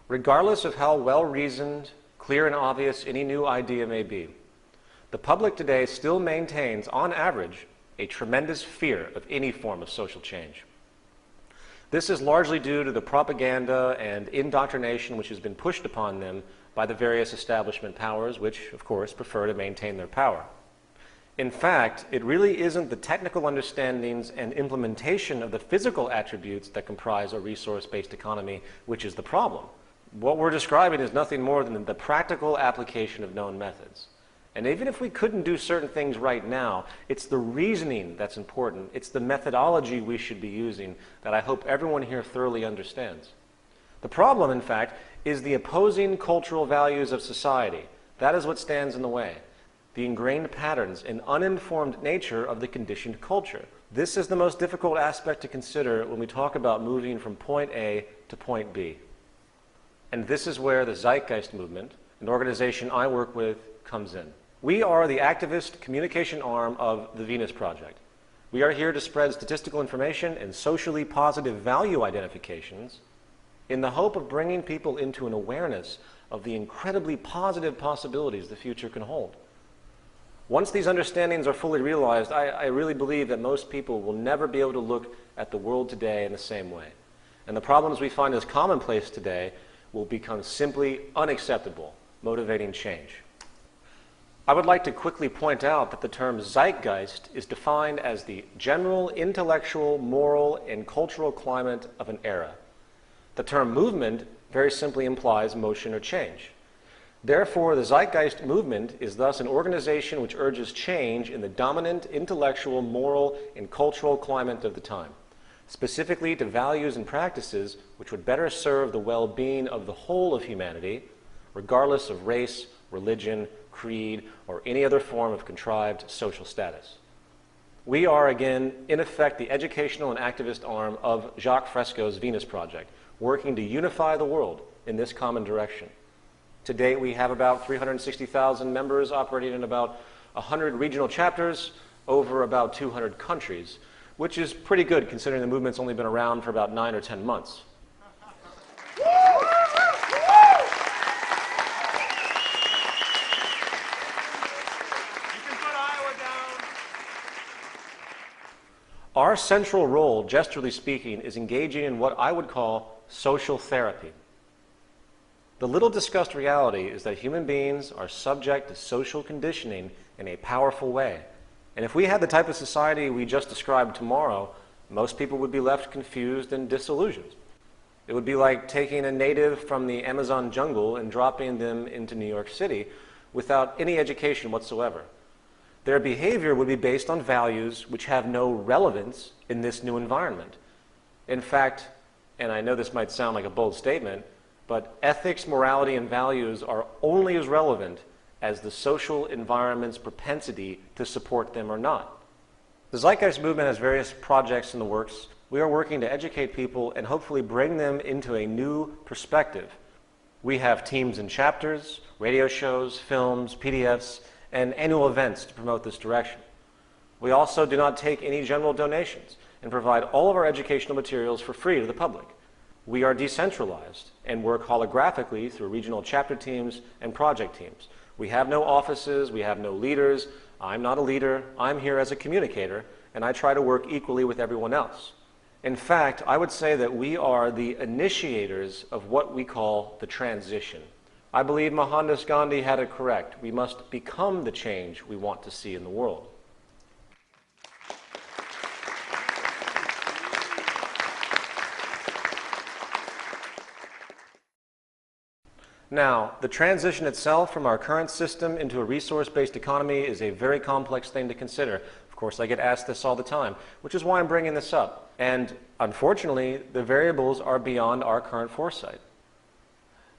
regardless of how well-reasoned, clear and obvious any new idea may be, the public today still maintains, on average, a tremendous fear of any form of social change. This is largely due to the propaganda and indoctrination which has been pushed upon them by the various establishment powers, which, of course, prefer to maintain their power. In fact, it really isn't the technical understandings and implementation of the physical attributes that comprise a resource-based economy which is the problem. What we're describing is nothing more than the practical application of known methods. And even if we couldn't do certain things right now, it's the reasoning that's important. It's the methodology we should be using that I hope everyone here thoroughly understands. The problem, in fact, is the opposing cultural values of society. That is what stands in the way. The ingrained patterns and uninformed nature of the conditioned culture. This is the most difficult aspect to consider when we talk about moving from point A to point B. And this is where the Zeitgeist movement, an organization I work with, comes in. We are the activist communication arm of the Venus Project. We are here to spread statistical information and socially positive value identifications in the hope of bringing people into an awareness of the incredibly positive possibilities the future can hold. Once these understandings are fully realized, I really believe that most people will never be able to look at the world today in the same way. And the problems we find as commonplace today will become simply unacceptable, motivating change. I would like to quickly point out that the term Zeitgeist is defined as the general intellectual, moral, and cultural climate of an era. The term movement very simply implies motion or change. Therefore, the Zeitgeist movement is thus an organization which urges change in the dominant intellectual, moral, and cultural climate of the time, specifically to values and practices which would better serve the well-being of the whole of humanity, regardless of race, religion, creed, or any other form of contrived social status. We are, again, in effect, the educational and activist arm of Jacques Fresco's Venus Project, working to unify the world in this common direction. To date, we have about 360,000 members operating in about 100 regional chapters over about 200 countries, which is pretty good considering the movement's only been around for about 9 or 10 months. Our central role, gesturally speaking, is engaging in what I would call social therapy. The little discussed reality is that human beings are subject to social conditioning in a powerful way. And if we had the type of society we just described tomorrow, most people would be left confused and disillusioned. It would be like taking a native from the Amazon jungle and dropping them into New York City without any education whatsoever. Their behavior would be based on values which have no relevance in this new environment. In fact, and I know this might sound like a bold statement, but ethics, morality, and values are only as relevant as the social environment's propensity to support them or not. The Zeitgeist movement has various projects in the works. We are working to educate people and hopefully bring them into a new perspective. We have teams and chapters, radio shows, films, PDFs, and annual events to promote this direction. We also do not take any general donations and provide all of our educational materials for free to the public. We are decentralized and work holographically through regional chapter teams and project teams. We have no offices, we have no leaders. I'm not a leader, I'm here as a communicator, and I try to work equally with everyone else. In fact, I would say that we are the initiators of what we call the transition. I believe Mohandas Gandhi had it correct. We must become the change we want to see in the world. Now, the transition itself from our current system into a resource-based economy is a very complex thing to consider. Of course, I get asked this all the time, which is why I'm bringing this up. And unfortunately, the variables are beyond our current foresight.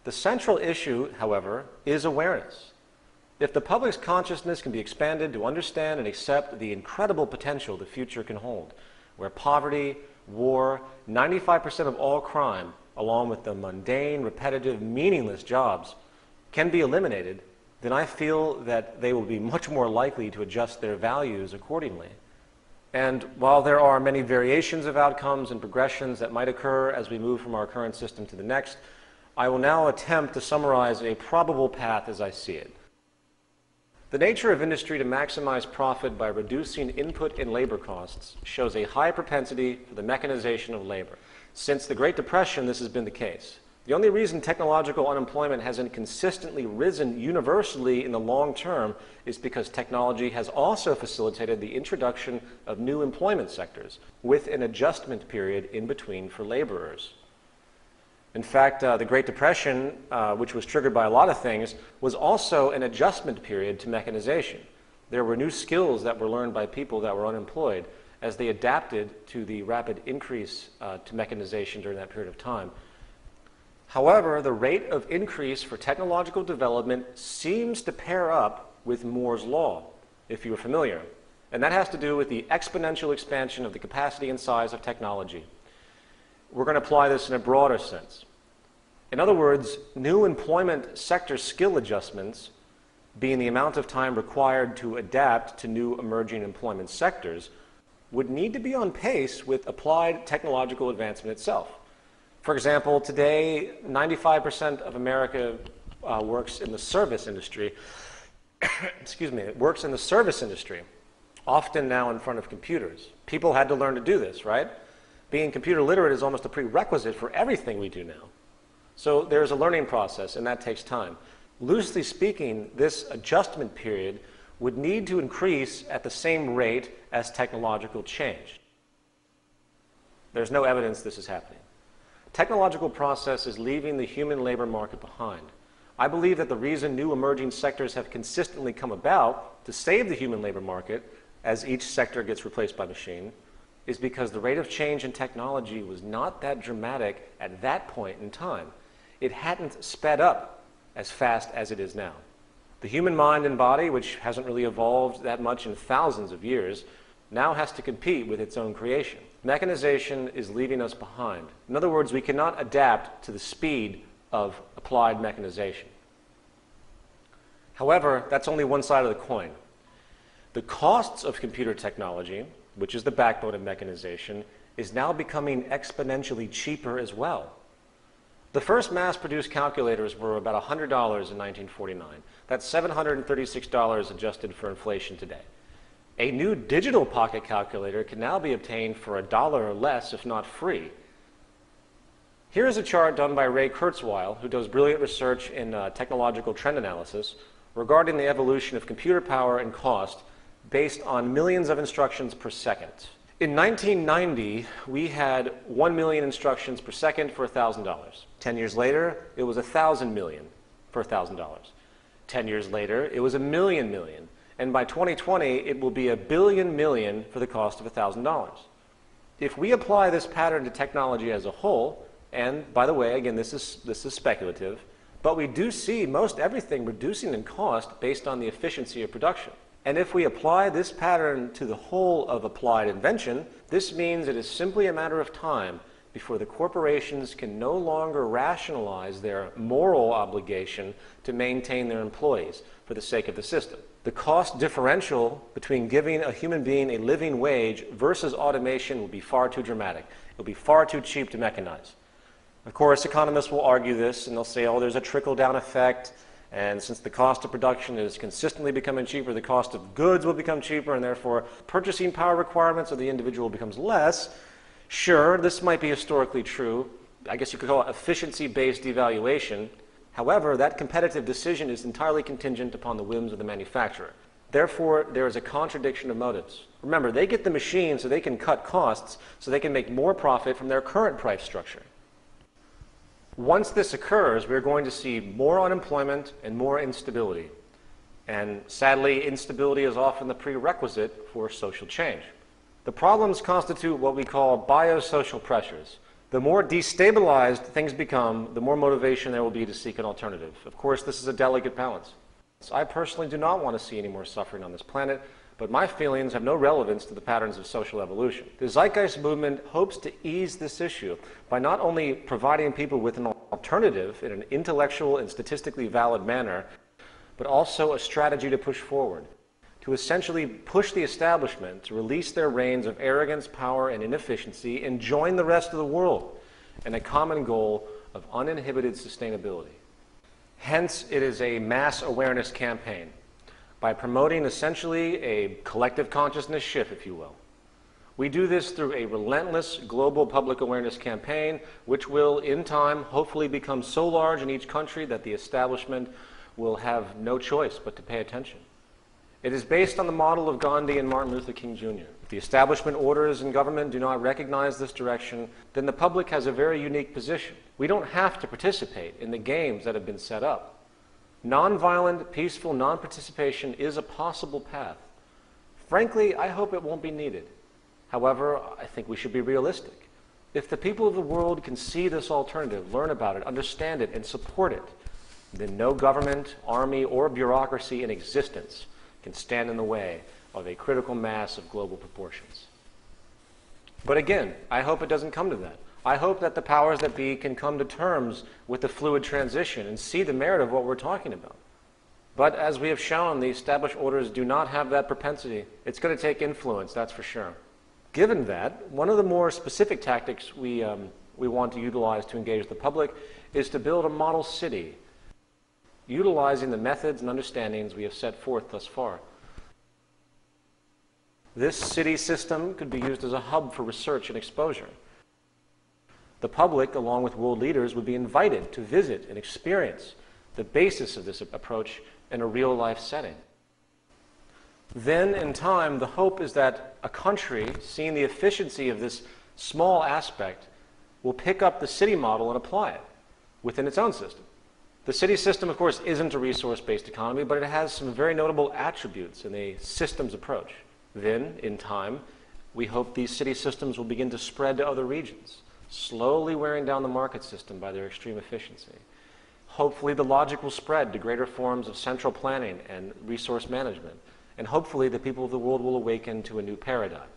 The central issue, however, is awareness. If the public's consciousness can be expanded to understand and accept the incredible potential the future can hold, where poverty, war, 95% of all crime, along with the mundane, repetitive, meaningless jobs, can be eliminated, then I feel that they will be much more likely to adjust their values accordingly. And while there are many variations of outcomes and progressions that might occur as we move from our current system to the next, I will now attempt to summarize a probable path as I see it. The nature of industry to maximize profit by reducing input and labor costs shows a high propensity for the mechanization of labor. Since the Great Depression, this has been the case. The only reason technological unemployment hasn't consistently risen universally in the long term is because technology has also facilitated the introduction of new employment sectors with an adjustment period in between for laborers. In fact, the Great Depression, which was triggered by a lot of things, was also an adjustment period to mechanization. There were new skills that were learned by people that were unemployed as they adapted to the rapid increase to mechanization during that period of time. However, the rate of increase for technological development seems to pair up with Moore's law, if you're familiar. And that has to do with the exponential expansion of the capacity and size of technology. We're going to apply this in a broader sense. In other words, new employment sector skill adjustments, being the amount of time required to adapt to new emerging employment sectors, would need to be on pace with applied technological advancement itself. For example, today, 95% of America works in the service industry. Excuse me, it works in the service industry, often now in front of computers. People had to learn to do this, right? Being computer literate is almost a prerequisite for everything we do now. So there's a learning process, and that takes time. Loosely speaking, this adjustment period would need to increase at the same rate as technological change. There's no evidence this is happening. Technological process is leaving the human labor market behind. I believe that the reason new emerging sectors have consistently come about to save the human labor market as each sector gets replaced by machine is because the rate of change in technology was not that dramatic at that point in time. It hadn't sped up as fast as it is now. The human mind and body, which hasn't really evolved that much in thousands of years, now has to compete with its own creation. Mechanization is leaving us behind. In other words, we cannot adapt to the speed of applied mechanization. However, that's only one side of the coin. The costs of computer technology, which is the backbone of mechanization, is now becoming exponentially cheaper as well. The first mass-produced calculators were about $100 in 1949. That's $736 adjusted for inflation today. A new digital pocket calculator can now be obtained for $1 or less, if not free. Here is a chart done by Ray Kurzweil, who does brilliant research in technological trend analysis regarding the evolution of computer power and cost based on millions of instructions per second. In 1990, we had 1 million instructions per second for $1,000. 10 years later, it was 1,000 million for $1,000. 10 years later, it was a million. And by 2020, it will be 1 billion million for the cost of $1,000. If we apply this pattern to technology as a whole, and by the way, again, this is speculative, but we do see most everything reducing in cost based on the efficiency of production. And if we apply this pattern to the whole of applied invention, this means it is simply a matter of time before the corporations can no longer rationalize their moral obligation to maintain their employees for the sake of the system. The cost differential between giving a human being a living wage versus automation will be far too dramatic. It will be far too cheap to mechanize. Of course, economists will argue this, and they'll say, oh, there's a trickle-down effect, and since the cost of production is consistently becoming cheaper, the cost of goods will become cheaper, and therefore purchasing power requirements of the individual becomes less. Sure, this might be historically true. I guess you could call it efficiency-based devaluation. However, that competitive decision is entirely contingent upon the whims of the manufacturer. Therefore, there is a contradiction of motives. Remember, they get the machine so they can cut costs, so they can make more profit from their current price structure. Once this occurs, we're going to see more unemployment and more instability. And sadly, instability is often the prerequisite for social change. The problems constitute what we call biosocial pressures. The more destabilized things become, the more motivation there will be to seek an alternative. Of course, this is a delicate balance. I personally do not want to see any more suffering on this planet, but my feelings have no relevance to the patterns of social evolution. The Zeitgeist movement hopes to ease this issue by not only providing people with an alternative in an intellectual and statistically valid manner, but also a strategy to push forward, to essentially push the establishment to release their reins of arrogance, power, and inefficiency and join the rest of the world in a common goal of uninhibited sustainability. Hence, it is a mass awareness campaign, by promoting essentially a collective consciousness shift, if you will. We do this through a relentless global public awareness campaign, which will, in time, hopefully become so large in each country that the establishment will have no choice but to pay attention. It is based on the model of Gandhi and Martin Luther King Jr. If the establishment orders and government do not recognize this direction, then the public has a very unique position. We don't have to participate in the games that have been set up. Nonviolent, peaceful non-participation is a possible path. Frankly, I hope it won't be needed. However, I think we should be realistic. If the people of the world can see this alternative, learn about it, understand it, and support it, then no government, army, or bureaucracy in existence can stand in the way of a critical mass of global proportions. But again, I hope it doesn't come to that. I hope that the powers that be can come to terms with the fluid transition and see the merit of what we're talking about. But as we have shown, the established orders do not have that propensity. It's going to take influence, that's for sure. Given that, one of the more specific tactics we want to utilize to engage the public is to build a model city, utilizing the methods and understandings we have set forth thus far. This city system could be used as a hub for research and exposure. The public, along with world leaders, would be invited to visit and experience the basis of this approach in a real-life setting. Then, in time, the hope is that a country, seeing the efficiency of this small aspect, will pick up the city model and apply it within its own system. The city system, of course, isn't a resource-based economy, but it has some very notable attributes in a systems approach. Then, in time, we hope these city systems will begin to spread to other regions, slowly wearing down the market system by their extreme efficiency. Hopefully, the logic will spread to greater forms of central planning and resource management, and hopefully the people of the world will awaken to a new paradigm.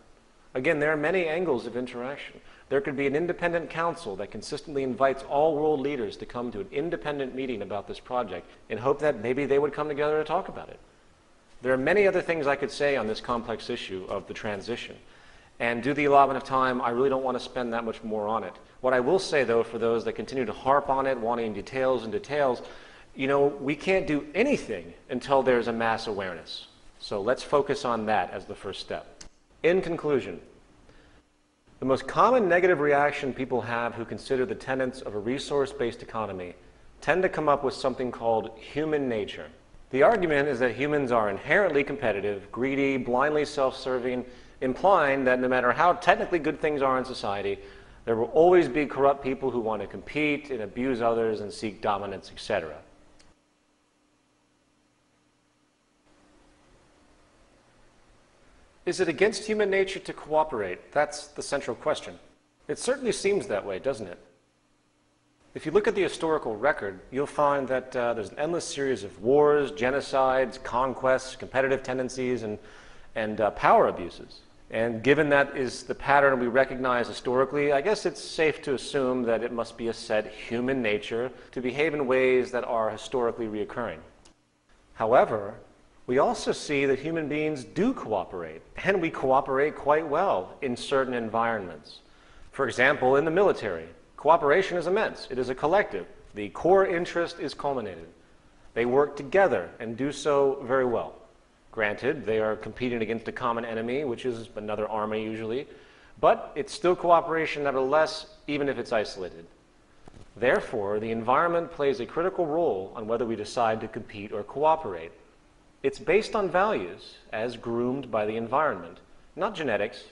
Again, there are many angles of interaction. There could be an independent council that consistently invites all world leaders to come to an independent meeting about this project in hope that maybe they would come together to talk about it. There are many other things I could say on this complex issue of the transition. And due to the allotment of time, I really don't want to spend that much more on it. What I will say, though, for those that continue to harp on it, wanting details and details, you know, we can't do anything until there's a mass awareness. So let's focus on that as the first step. In conclusion, the most common negative reaction people have who consider the tenets of a resource-based economy tend to come up with something called human nature. The argument is that humans are inherently competitive, greedy, blindly self-serving, implying that no matter how technically good things are in society, there will always be corrupt people who want to compete and abuse others and seek dominance, etc. Is it against human nature to cooperate? That's the central question. It certainly seems that way, doesn't it? If you look at the historical record, you'll find that there's an endless series of wars, genocides, conquests, competitive tendencies, and power abuses. And given that is the pattern we recognize historically, I guess it's safe to assume that it must be a set human nature to behave in ways that are historically reoccurring. However, we also see that human beings do cooperate, and we cooperate quite well in certain environments. For example, in the military, cooperation is immense. It is a collective. The core interest is culminated. They work together and do so very well. Granted, they are competing against a common enemy, which is another army usually, but it's still cooperation nevertheless, even if it's isolated. Therefore, the environment plays a critical role on whether we decide to compete or cooperate. It's based on values, as groomed by the environment, not genetics.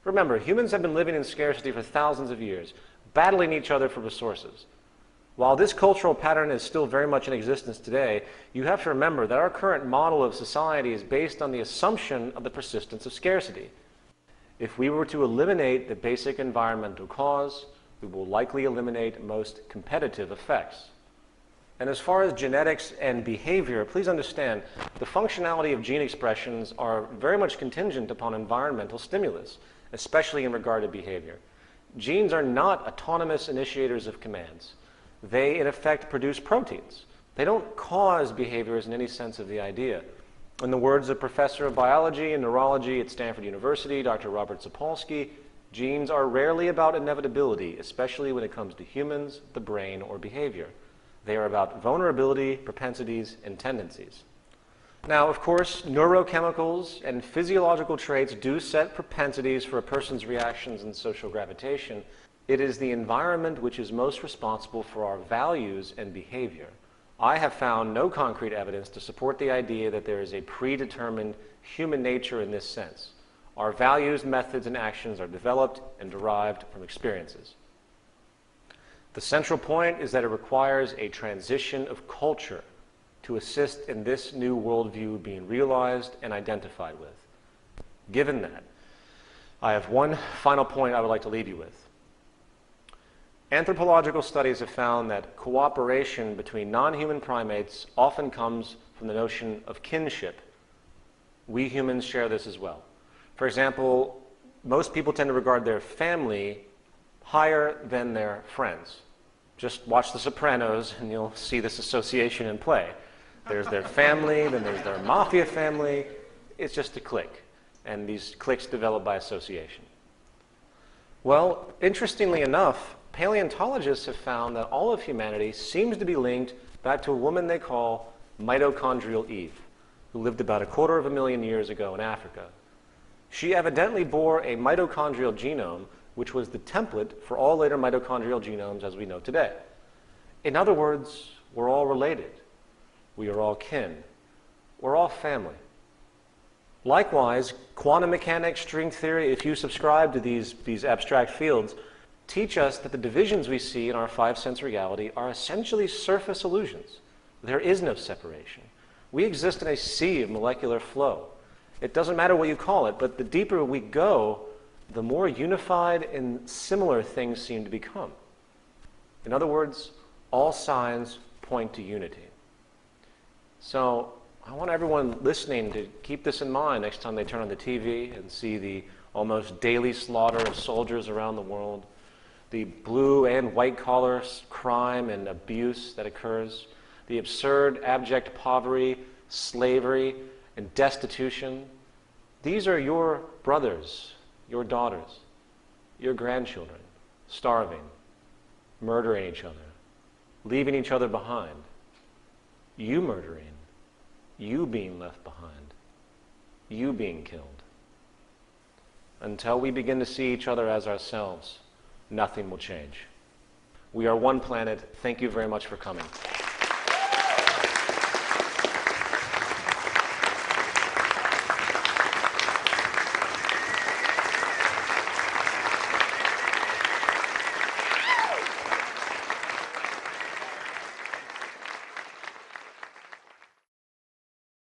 Remember, humans have been living in scarcity for thousands of years, battling each other for resources. While this cultural pattern is still very much in existence today, you have to remember that our current model of society is based on the assumption of the persistence of scarcity. If we were to eliminate the basic environmental cause, we will likely eliminate most competitive effects. And as far as genetics and behavior, please understand the functionality of gene expressions are very much contingent upon environmental stimulus, especially in regard to behavior. Genes are not autonomous initiators of commands. They, in effect, produce proteins. They don't cause behaviors in any sense of the idea. In the words of Professor of Biology and Neurology at Stanford University, Dr. Robert Sapolsky, genes are rarely about inevitability, especially when it comes to humans, the brain, or behavior. They are about vulnerability, propensities, and tendencies. Now, of course, neurochemicals and physiological traits do set propensities for a person's reactions and social gravitation. It is the environment which is most responsible for our values and behavior. I have found no concrete evidence to support the idea that there is a predetermined human nature in this sense. Our values, methods, and actions are developed and derived from experiences. The central point is that it requires a transition of culture to assist in this new worldview being realized and identified with. Given that, I have one final point I would like to leave you with. Anthropological studies have found that cooperation between non-human primates often comes from the notion of kinship. We humans share this as well. For example, most people tend to regard their family higher than their friends. Just watch The Sopranos and you'll see this association in play. There's their family, then there's their mafia family. It's just a clique, and these cliques develop by association. Well, interestingly enough, paleontologists have found that all of humanity seems to be linked back to a woman they call mitochondrial Eve, who lived about 250,000 years ago in Africa. She evidently bore a mitochondrial genome which was the template for all later mitochondrial genomes as we know today. In other words, we're all related. We are all kin. We're all family. Likewise, quantum mechanics, string theory, if you subscribe to these abstract fields, teach us that the divisions we see in our five-sense reality are essentially surface illusions. There is no separation. We exist in a sea of molecular flow. It doesn't matter what you call it, but the deeper we go, the more unified and similar things seem to become. In other words, all signs point to unity. So I want everyone listening to keep this in mind next time they turn on the TV and see the almost daily slaughter of soldiers around the world, the blue and white-collar crime and abuse that occurs, the absurd, abject poverty, slavery, and destitution. These are your brothers, your daughters, your grandchildren, starving, murdering each other, leaving each other behind, you murdering, you being left behind, you being killed. Until we begin to see each other as ourselves, nothing will change. We are one planet. Thank you very much for coming.